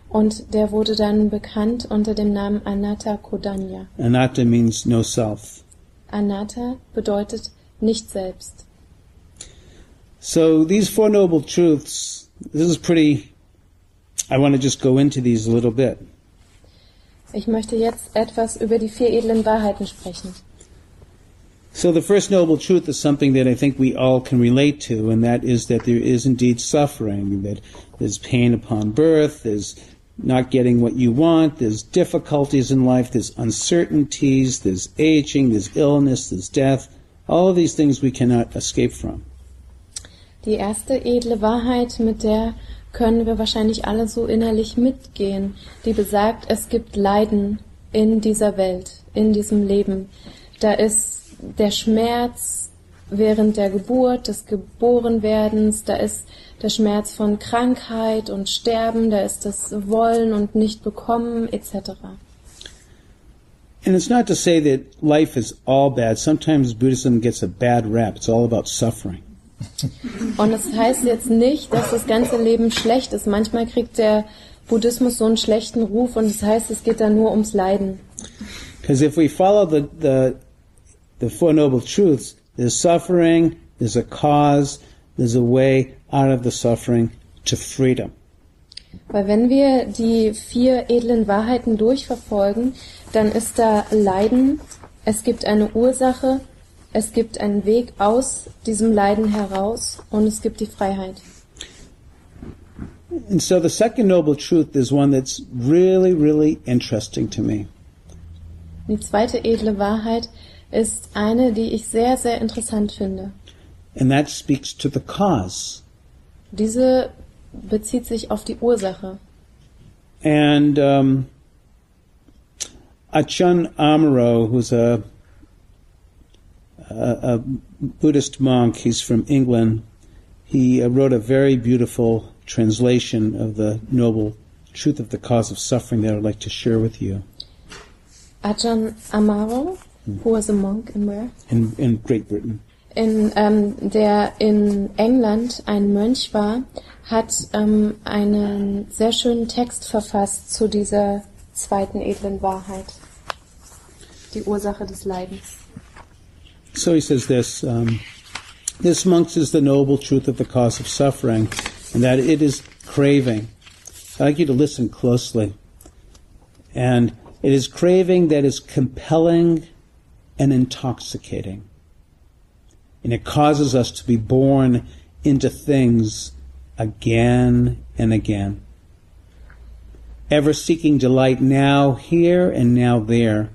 S2: Und der wurde dann bekannt unter dem Namen Anatta Kodanya.
S1: Anatta means no self.
S2: Anatta bedeutet nicht selbst.
S1: So these 4 Noble Truths, this is pretty, I want to just go into these a little bit.
S2: Ich möchte jetzt etwas über die 4 edlen Wahrheiten sprechen.
S1: So the first Noble Truth is something that I think we all can relate to, and that is that there is indeed suffering, that there's pain upon birth, there's not getting what you want, there's difficulties in life, there's uncertainties, there's aging, there's illness, there's death, all of these things we cannot escape from.
S2: Die erste edle Wahrheit, mit der können wir wahrscheinlich alle so innerlich mitgehen, die besagt, es gibt Leiden in dieser Welt, in diesem Leben. Da ist der Schmerz während der Geburt, des Geborenwerdens, da ist der Schmerz von Krankheit und Sterben, da ist das Wollen und nicht bekommen, etc.
S1: And it's not to say that life is all bad. Sometimes Buddhism gets a bad rap. It's all about suffering.
S2: Und es heißt jetzt nicht, dass das ganze Leben schlecht ist. Manchmal kriegt der Buddhismus so einen schlechten Ruf und es heißt, es geht da nur ums Leiden.
S1: Because if we follow the 4 Noble Truths, there's suffering, there's a cause, there's a way out of the suffering to freedom.
S2: Weil wenn wir die 4 edlen Wahrheiten durchverfolgen, dann ist da Leiden, es gibt eine Ursache, es gibt einen Weg aus diesem Leiden heraus und es gibt die Freiheit.
S1: And so the second Noble Truth is one that's really, really interesting to me.
S2: Die zweite edle Wahrheit ist eine, die ich sehr, sehr interessant finde.
S1: And that speaks to the cause.
S2: Diese bezieht sich auf die Ursache.
S1: And Ajahn Amaro, who's a Buddhist monk, he's from England, he wrote a very beautiful translation of the Noble Truth of the Cause of Suffering that I'd like to share with you.
S2: Ajahn Amaro, who was a monk in where?
S1: In Great Britain.
S2: Der in England ein Mönch war, hat einen sehr schönen Text verfasst zu dieser zweiten edlen Wahrheit, die Ursache des Leidens.
S1: So he says this, this, monks, is the noble truth of the cause of suffering, and that it is craving. I'd like you to listen closely. And it is craving that is compelling and intoxicating. And it causes us to be born into things again and again. Ever seeking delight now here and now there.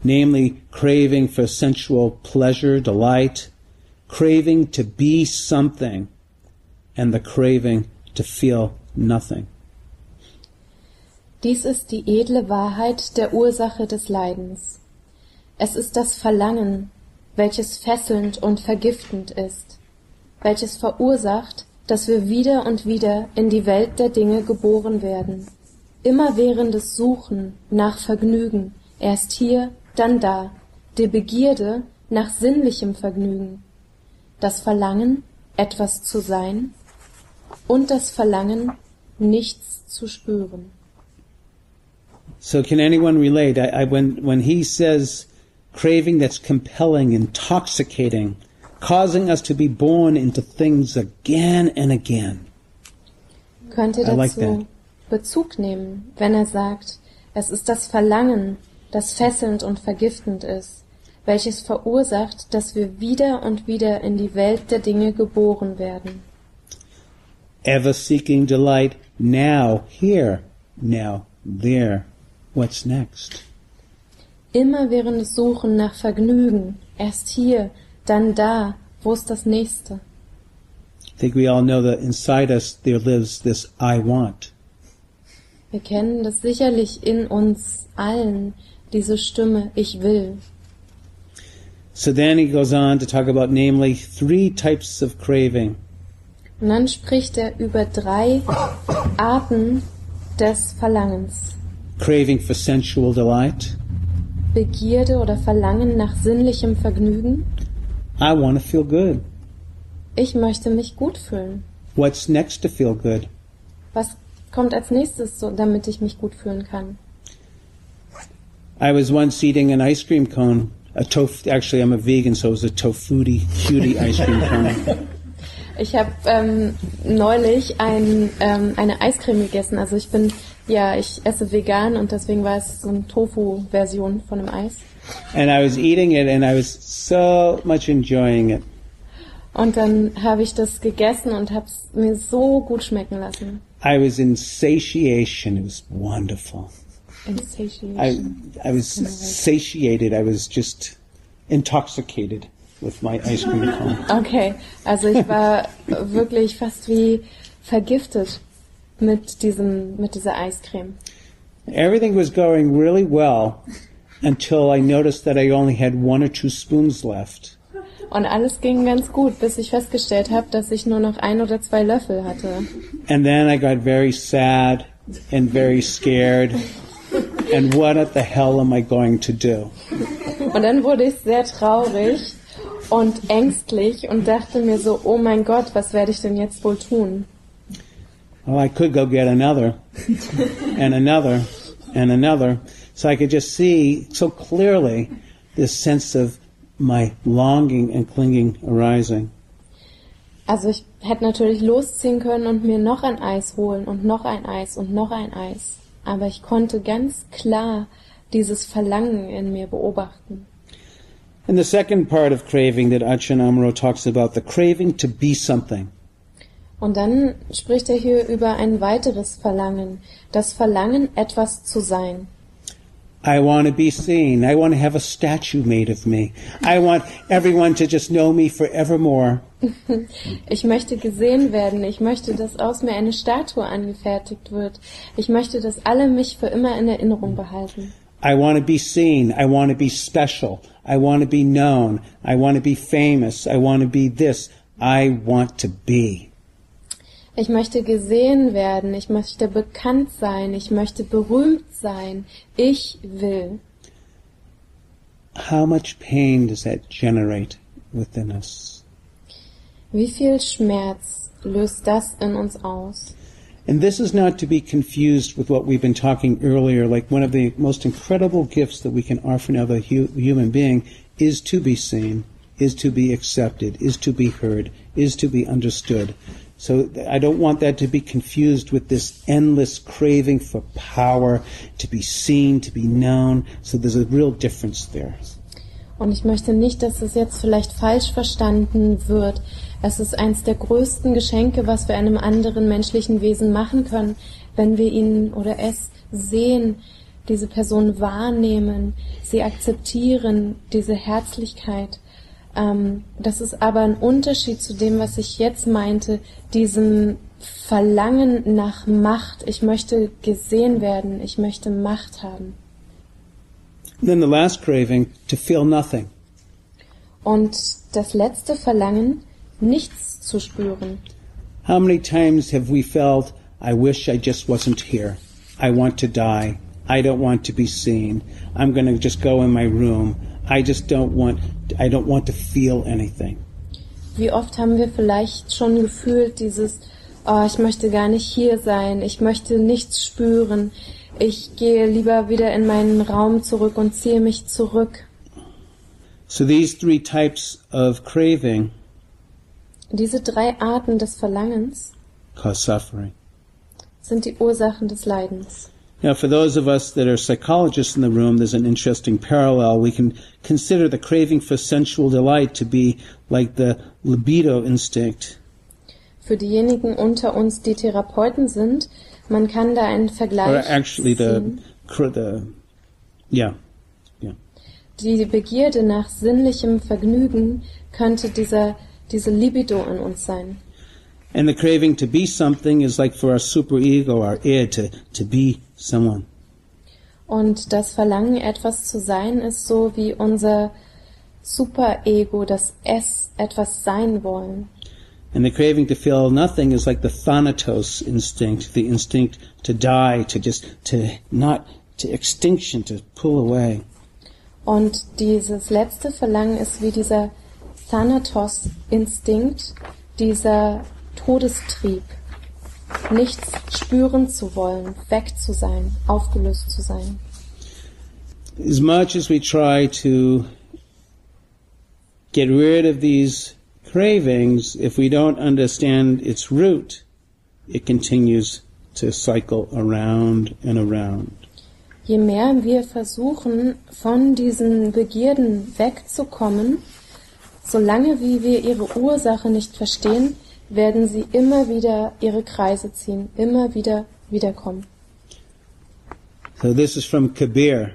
S1: Namely, craving for sensual pleasure, delight, craving to be something, and the craving to feel nothing.
S2: Dies ist die edle Wahrheit der Ursache des Leidens. Es ist das Verlangen, welches fesselnd und vergiftend ist, welches verursacht, dass wir wieder und wieder in die Welt der Dinge geboren werden. Immerwährendes Suchen nach Vergnügen, erst hier, dann da, die Begierde nach sinnlichem Vergnügen, das Verlangen, etwas zu sein, und das Verlangen, nichts zu spüren.
S1: So can anyone relate? When he says craving that's compelling, intoxicating, causing us to be born into things again and again.
S2: Könnte dazu Bezug nehmen, wenn er sagt, es ist das Verlangen, das fesselnd und vergiftend ist, welches verursacht, dass wir wieder und wieder in die Welt der Dinge geboren werden.
S1: Ever seeking delight, now here, now there. What's next?
S2: Immerwährendes Suchen nach Vergnügen, erst hier, dann da, wo ist das Nächste?
S1: I think we all know that inside us there lives this I want.
S2: Wir kennen das sicherlich in uns allen, diese Stimme, ich will.
S1: So then he goes on to talk about namely 3 types of craving.
S2: Und dann spricht er über 3 Arten des Verlangens.
S1: Craving for sensual delight.
S2: Begierde oder Verlangen nach sinnlichem Vergnügen.
S1: I want to feel good.
S2: Ich möchte mich gut fühlen.
S1: What's next to feel good?
S2: Was kommt als nächstes, damit ich mich gut fühlen kann?
S1: I was once eating an ice cream cone. Actually, I'm a vegan, so it was a tofuti cutie ice cream cone.
S2: Ich habe neulich eine Eiscreme gegessen. Also ich esse vegan und deswegen war es so eine Tofu-Version von einem Eis.
S1: And I was eating it and I was so much enjoying it.
S2: Und dann habe ich das gegessen und habe es mir so gut schmecken lassen.
S1: I was in satiation. It was wonderful.
S2: Insatiation.
S1: I was satiated. I was just intoxicated with my ice cream cone.
S2: Okay, also ich war wirklich fast wie vergiftet mit dieser Eiscreme.
S1: Everything was going really well until I noticed that I only had 1 or 2 spoons left.
S2: Und alles ging ganz gut, bis ich festgestellt habe, dass ich nur noch 1 oder 2 Löffel hatte.
S1: And then I got very sad and very scared. And what the hell am I going to do?
S2: Und dann wurde ich sehr traurig und ängstlich und dachte mir so, oh mein Gott, was werde ich denn jetzt wohl tun?
S1: Well, I could go get another, and another, and another. So I could just see so clearly this sense of my longing and clinging arising.
S2: Also ich hätte natürlich losziehen können und mir noch ein Eis holen und noch ein Eis und noch ein Eis. Aber ich konnte ganz klar dieses Verlangen in mir beobachten.
S1: And the second part of craving that Ajahn Amaro talks about, the craving to be something.
S2: Und dann spricht er hier über ein weiteres Verlangen, das Verlangen, etwas zu sein.
S1: I want to be seen. I want to have a statue made of me. I want everyone to just know me forevermore.
S2: Ich möchte gesehen werden. Ich möchte, dass aus mir eine Statue angefertigt wird. Ich möchte, dass alle mich für immer in Erinnerung behalten.
S1: I want to be seen. I want to be special. I want to be known. I want to be famous. I want to be this. I want to be.
S2: Ich möchte gesehen werden. Ich möchte bekannt sein. Ich möchte berühmt sein. Ich will.
S1: How much pain does that generate within us?
S2: Wie viel Schmerz löst das in uns aus?
S1: And this is not to be confused with what we've been talking earlier, like one of the most incredible gifts that we can offer another human being is to be seen, is to be accepted, is to be heard, is to be understood. So I don't want that to be confused with this endless craving for power, to be seen, to be known. So there's a real difference there.
S2: Und ich möchte nicht, dass es jetzt vielleicht falsch verstanden wird. Es ist eins der größten Geschenke, was wir einem anderen menschlichen Wesen machen können, wenn wir ihn oder es sehen, diese Person wahrnehmen, sie akzeptieren, diese Herzlichkeit. Das ist aber ein Unterschied zu dem, was ich jetzt meinte, diesem Verlangen nach Macht. Ich möchte gesehen werden, ich möchte Macht haben.
S1: Then the last craving, to feel nothing.
S2: Und das letzte Verlangen, nichts zu spüren.
S1: How many times have we felt, I wish I just wasn't here. I want to die. I don't want to be seen. I'm going to just go in my room. I don't want to feel anything.
S2: Wie oft haben wir vielleicht schon gefühlt dieses, oh, ich möchte gar nicht hier sein, ich möchte nichts spüren, ich gehe lieber wieder in meinen Raum zurück und ziehe mich zurück.
S1: So these three types of craving
S2: Diese drei Arten des Verlangens
S1: cause suffering.
S2: sind die Ursachen des Leidens.
S1: Now, for those of us that are psychologists in the room, there's an interesting parallel. We can consider the craving for sensual delight to be like the libido instinct.
S2: Für diejenigen unter uns, die Therapeuten sind, man kann da einen Vergleich
S1: Or actually
S2: ziehen. Die Begierde nach sinnlichem Vergnügen könnte diese Libido in uns sein.
S1: And the craving to be something is like for our superego, our id, to be someone.
S2: Und das Verlangen, etwas zu sein, ist so wie unser Superego, das Es, etwas sein wollen.
S1: And the craving to feel nothing is like the thanatos instinct, the instinct to die, to extinction, to pull away.
S2: Und dieses letzte Verlangen ist wie dieser Thanatos-Instinkt, dieser Todestrieb, nichts spüren zu wollen, weg zu sein, aufgelöst zu sein.
S1: As much as we try to get rid of these cravings, if we don't understand its root, it continues to cycle around and around.
S2: Je mehr wir versuchen, von diesen Begierden wegzukommen, solange wie wir ihre Ursache nicht verstehen, werden sie immer wieder ihre Kreise ziehen, immer wieder wiederkommen.
S1: So this is from Kabir,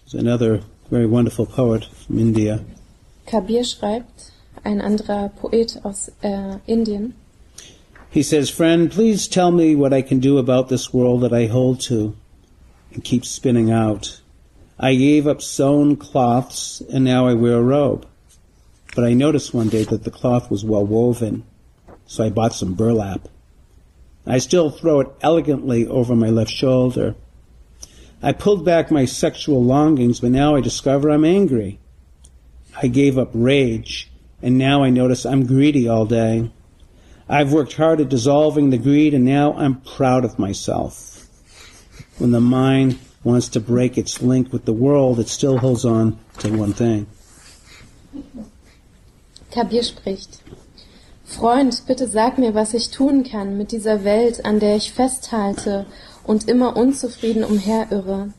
S1: who's another very wonderful poet from India.
S2: Kabir schreibt, ein anderer Poet aus Indien.
S1: He says, "Friend, please tell me what I can do about this world that I hold to and keep spinning out. I gave up sewn cloths and now I wear a robe. But I noticed one day that the cloth was well woven. So I bought some burlap. I still throw it elegantly over my left shoulder. I pulled back my sexual longings, but now I discover I'm angry. I gave up rage, and now I notice I'm greedy all day. I've worked hard at dissolving the greed, and now I'm proud of myself. When the mind wants to break its link with the world, it still holds on to one thing."
S2: Kabir spricht. Freund, bitte sag mir, was ich tun kann mit dieser Welt, an der ich festhalte und immer unzufrieden umherirre.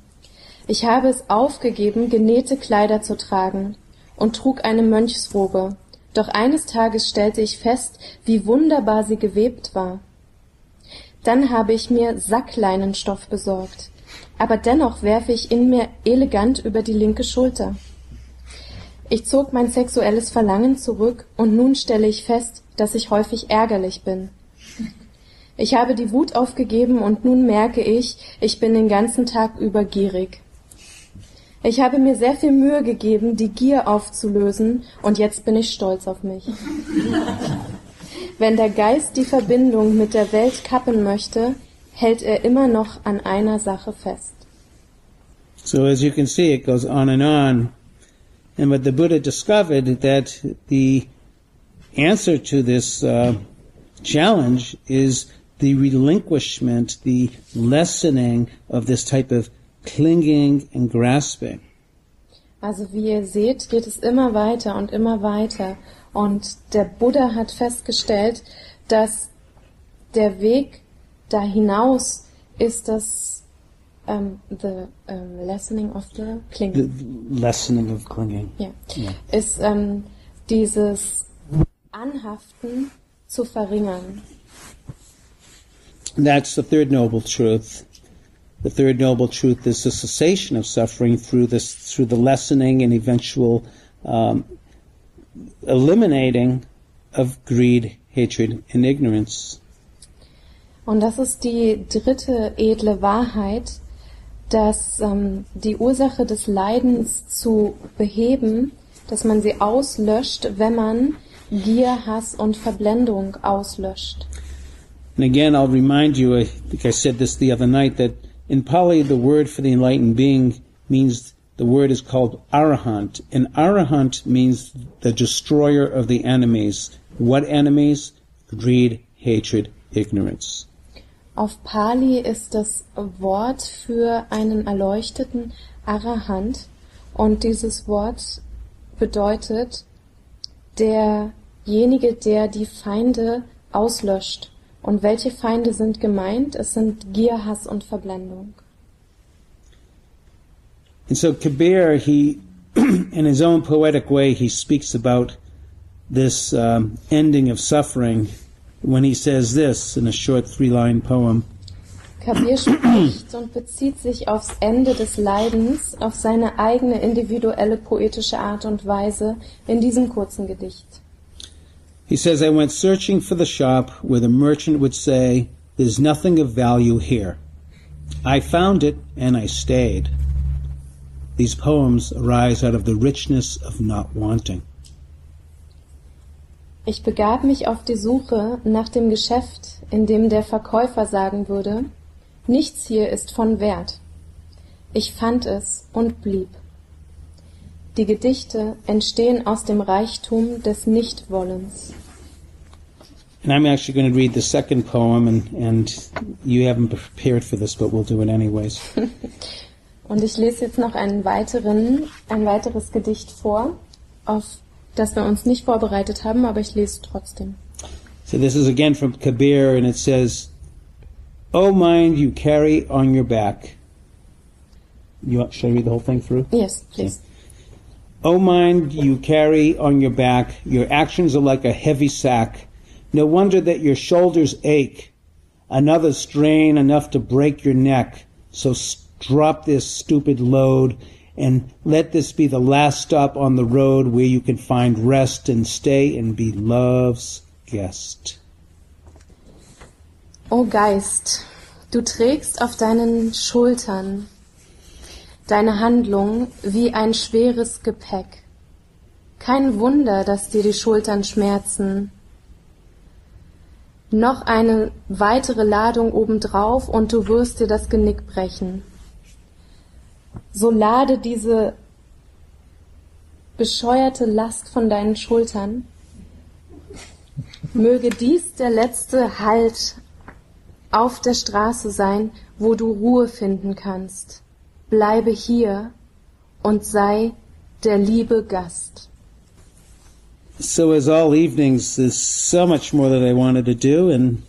S2: Ich habe es aufgegeben, genähte Kleider zu tragen und trug eine Mönchsrobe. Doch eines Tages stellte ich fest, wie wunderbar sie gewebt war. Dann habe ich mir Sackleinenstoff besorgt, aber dennoch werfe ich in mir elegant über die linke Schulter. Ich zog mein sexuelles Verlangen zurück und nun stelle ich fest, dass ich häufig ärgerlich bin. Ich habe die Wut aufgegeben und nun merke ich, ich bin den ganzen Tag über gierig. Ich habe mir sehr viel Mühe gegeben, die Gier aufzulösen und jetzt bin ich stolz auf mich. Wenn der Geist die Verbindung mit der Welt kappen möchte, hält er immer noch an einer Sache fest.
S1: So as you can see, it goes on. And what the Buddha discovered that the answer to this challenge is the relinquishment, the lessening of this type of clinging and grasping.
S2: Also wie ihr seht, geht es immer weiter und immer weiter. Und der Buddha hat festgestellt, dass der Weg da hinaus ist das the lessening of the clinging.
S1: The lessening of clinging.
S2: Ja. Yeah. Ist dieses Anhaften zu verringern.
S1: That's the third noble truth. The third noble truth is the cessation of suffering through the lessening and eventual eliminating of greed, hatred, and ignorance.
S2: Und das ist die dritte edle Wahrheit, dass die Ursache des Leidens zu beheben, dass man sie auslöscht, wenn man Gier, Hass und Verblendung auslöscht.
S1: And again, I'll remind you, I think I said this the other night, that in Pali the word for the enlightened being means, the word is called arahant. And arahant means the destroyer of the enemies. What enemies? Greed, hatred, ignorance.
S2: Auf Pali ist das Wort für einen Erleuchteten Arahant und dieses Wort bedeutet derjenige, der die Feinde auslöscht. Und welche Feinde sind gemeint? Es sind Gier, Hass und Verblendung.
S1: And so Kabir, he, in his own poetic way, he speaks about this ending of suffering when he says this in a short 3-line poem.
S2: Kabir spricht und bezieht sich aufs Ende des Leidens, auf seine eigene individuelle poetische Art und Weise in diesem kurzen Gedicht.
S1: He says, I went searching for the shop where the merchant would say, there's nothing of value here. I found it and I stayed. These poems arise out of the richness of not wanting.
S2: Ich begab mich auf die Suche nach dem Geschäft, in dem der Verkäufer sagen würde, nichts hier ist von Wert. Ich fand es und blieb. Die Gedichte entstehen aus dem Reichtum des Nichtwollens.
S1: And I'm actually going to read the second poem, and you haven't prepared for this, but we'll do it anyways.
S2: Und ich lese jetzt noch ein weiteres Gedicht vor, auf das wir uns nicht vorbereitet haben, aber ich lese trotzdem.
S1: So this is again from Kabir, and it says, O mind you carry on your back. Should I read the whole thing through?
S2: Yes, please.
S1: O mind you carry on your back, your actions are like a heavy sack. No wonder that your shoulders ache. Another strain enough to break your neck. So drop this stupid load and let this be the last stop on the road where you can find rest and stay and be love's guest.
S2: O Geist, du trägst auf deinen Schultern deine Handlung wie ein schweres Gepäck. Kein Wunder, dass dir die Schultern schmerzen. Noch eine weitere Ladung obendrauf und du wirst dir das Genick brechen. So lade diese bescheuerte Last von deinen Schultern. Möge dies der letzte Halt auf der Straße sein, wo du Ruhe finden kannst. Bleibe hier und sei der liebe Gast.
S1: So as all evenings, there's so much more that I wanted to do, and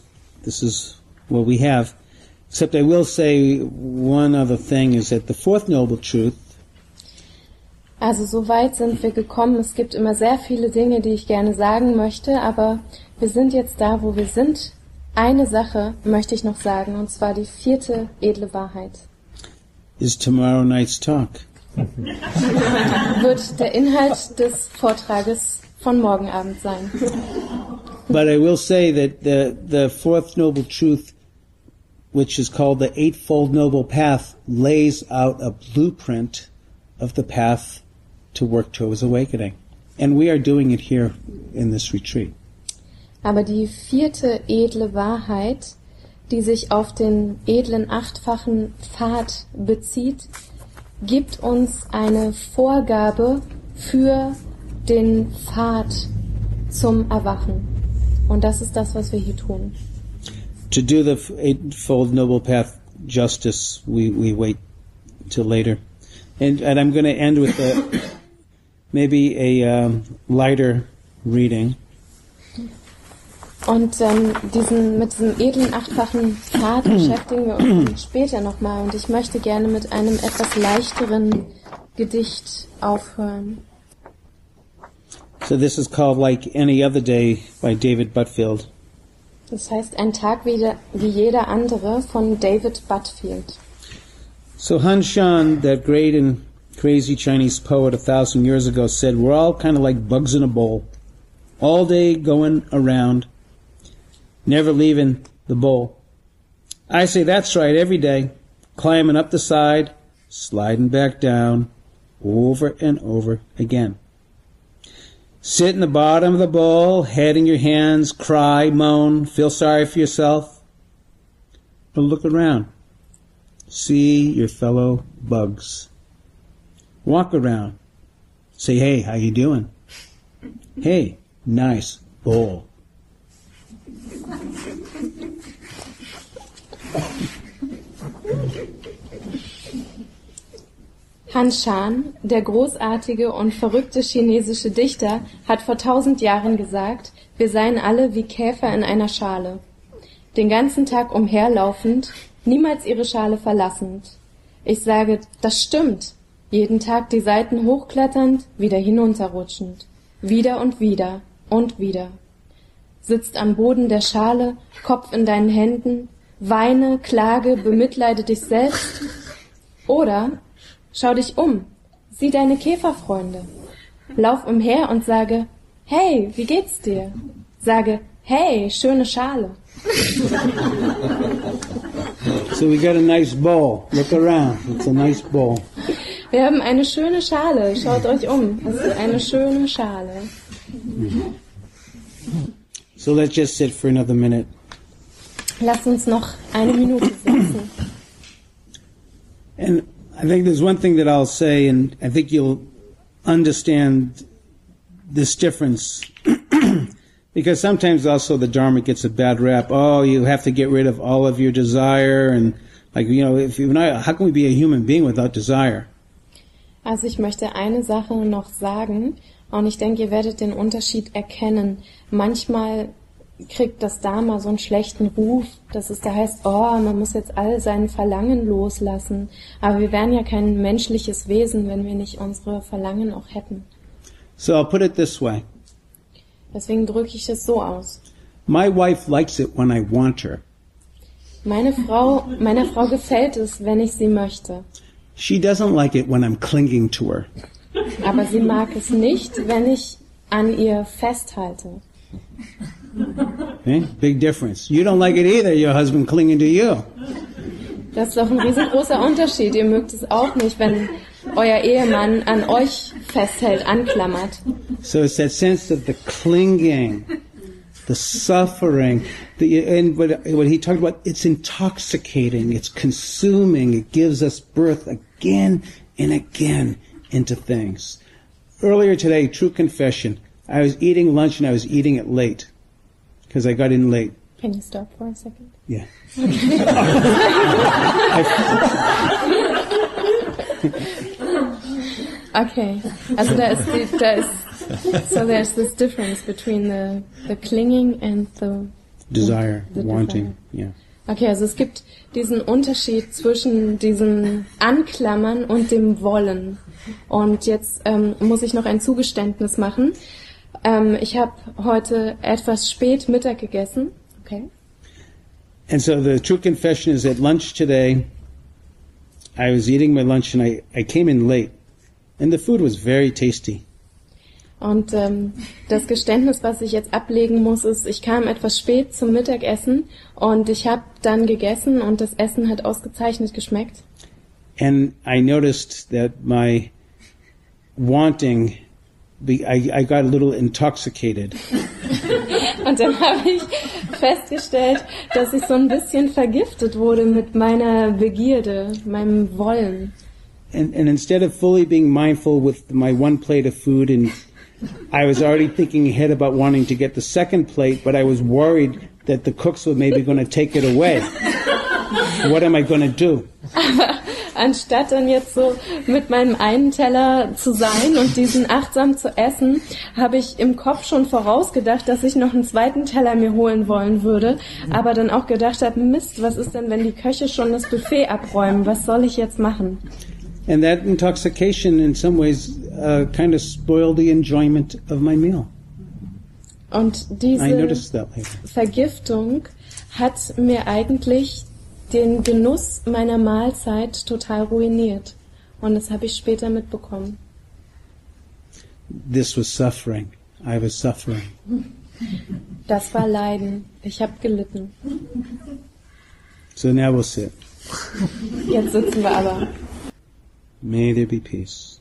S1: this is what we have. Except I will say one other thing is that the fourth noble truth.
S2: Also so weit sind wir gekommen. Es gibt immer sehr viele Dinge, die ich gerne sagen möchte, aber wir sind jetzt da, wo wir sind. Eine Sache möchte ich noch sagen, und zwar die vierte edle Wahrheit.
S1: is tomorrow night's talk.
S2: Wird der Inhalt des Vortrages von morgen Abend sein.
S1: But I will say that the fourth noble truth, which is called the Eightfold Noble Path, lays out a blueprint of the path to work towards awakening. And we are doing it here in this retreat.
S2: Aber die vierte edle Wahrheit, die sich auf den edlen achtfachen Pfad bezieht, gibt uns eine Vorgabe für den Pfad zum Erwachen. Und das ist das, was wir hier tun.
S1: To do the Eightfold Noble Path justice, we wait till later. And I'm going to end with maybe a lighter reading.
S2: Und mit diesem edlen achtfachen Pfad beschäftigen wir uns später nochmal. Und ich möchte gerne mit einem etwas leichteren Gedicht aufhören.
S1: So this is called Like Any Other Day by David Butterfield.
S2: Das heißt, ein Tag wie jeder andere von David Butterfield.
S1: So Han Shan, that great and crazy Chinese poet 1,000 years ago, said, we're all kind of like bugs in a bowl, all day going around, never leaving the bowl. I say, that's right, every day, climbing up the side, sliding back down, over and over again. Sit in the bottom of the bowl, head in your hands, cry, moan, feel sorry for yourself. But look around. See your fellow bugs. Walk around. Say, hey, how you doing? Hey, nice bowl.
S2: Han Shan, der großartige und verrückte chinesische Dichter, hat vor 1000 Jahren gesagt, wir seien alle wie Käfer in einer Schale. Den ganzen Tag umherlaufend, niemals ihre Schale verlassend. Ich sage, das stimmt. Jeden Tag die Seiten hochkletternd, wieder hinunterrutschend. Wieder und wieder und wieder. Sitzt am Boden der Schale, Kopf in deinen Händen, weine, klage, bemitleide dich selbst. Oder schau dich um, sieh deine Käferfreunde. Lauf umher und sage, hey, wie geht's dir? Sage, hey, schöne Schale.
S1: So we got a nice bowl. Look around. It's a nice bowl.
S2: Wir haben eine schöne Schale. Schaut euch um. Es ist eine schöne Schale.
S1: So let's just sit for another minute.
S2: Lasst uns noch eine Minute sitzen.
S1: And I think there's one thing that I'll say, and I think you'll understand this difference. Because sometimes also the Dharma gets a bad rap. Oh, you have to get rid of all of your desire, and if you're not, how can we be a human being without desire?
S2: Also ich möchte eine Sache noch sagen, und ich denke, ihr werdet den Unterschied erkennen. Manchmal kriegt das Dharma so einen schlechten Ruf, dass es da heißt, oh, man muss jetzt all sein Verlangen loslassen. Aber wir wären ja kein menschliches Wesen, wenn wir nicht unsere Verlangen auch hätten.
S1: So I'll put it this way.
S2: Deswegen drücke ich es so aus.
S1: My wife likes it when I want her.
S2: Meiner Frau gefällt es, wenn ich sie möchte.
S1: She doesn't like it when I'm clinging to her.
S2: Aber sie mag es nicht, wenn ich an ihr festhalte.
S1: Okay? Big difference. You don't like it either, your husband clinging to you.
S2: Das ist doch ein riesengroßer Unterschied. Ihr mögt es auch nicht, wenn euer Ehemann an euch festhält, anklammert.
S1: So it's that sense of the clinging, the suffering, and what he talked about, it's intoxicating, it's consuming, it gives us birth again and again into things. Earlier today, true confession, I was eating lunch and I was eating it late, because I got in late.
S2: Can you stop for a second?
S1: Yeah.
S2: Okay. Also so there's this difference between the clinging and the
S1: desire,
S2: the
S1: wanting,
S2: desire.
S1: yeah.
S2: Okay, also es gibt diesen Unterschied zwischen diesem Anklammern und dem Wollen. Und jetzt muss ich noch ein Zugeständnis machen. Ich habe heute etwas spät Mittag gegessen. Okay.
S1: And so the true confession is at lunch today, I was eating my lunch and I came in late. And the food was very tasty.
S2: Und das Geständnis, was ich jetzt ablegen muss, ist, ich kam etwas spät zum Mittagessen und ich habe dann gegessen und das Essen hat ausgezeichnet geschmeckt.
S1: And I noticed that my wanting, I got a little intoxicated.
S2: Und dann habe ich festgestellt, dass ich so ein bisschen vergiftet wurde mit meiner Begierde, meinem Wollen.
S1: And instead of fully being mindful with my one plate of food, and I was already thinking ahead about wanting to get the second plate, but I was worried that the cooks were maybe going to take it away. What am I going to do?
S2: Aber anstatt dann jetzt so mit meinem einen Teller zu sein und diesen achtsam zu essen, habe ich im Kopf schon vorausgedacht, dass ich noch einen zweiten Teller mir holen wollen würde, aber dann auch gedacht habe, Mist, was ist denn, wenn die Köche schon das Buffet abräumen? Was soll ich jetzt machen?
S1: And that intoxication in some ways kind of spoiled the enjoyment of my meal.
S2: Und
S1: I noticed that later.
S2: Vergiftung hat mir eigentlich den Genuss meiner Mahlzeit total ruiniert. Und das habe ich später mitbekommen.
S1: This was suffering. I was suffering.
S2: Das war Leiden. Ich habe gelitten.
S1: So now we'll sit.
S2: Jetzt sitzen wir aber.
S1: May there be peace.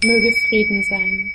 S2: Möge Frieden sein.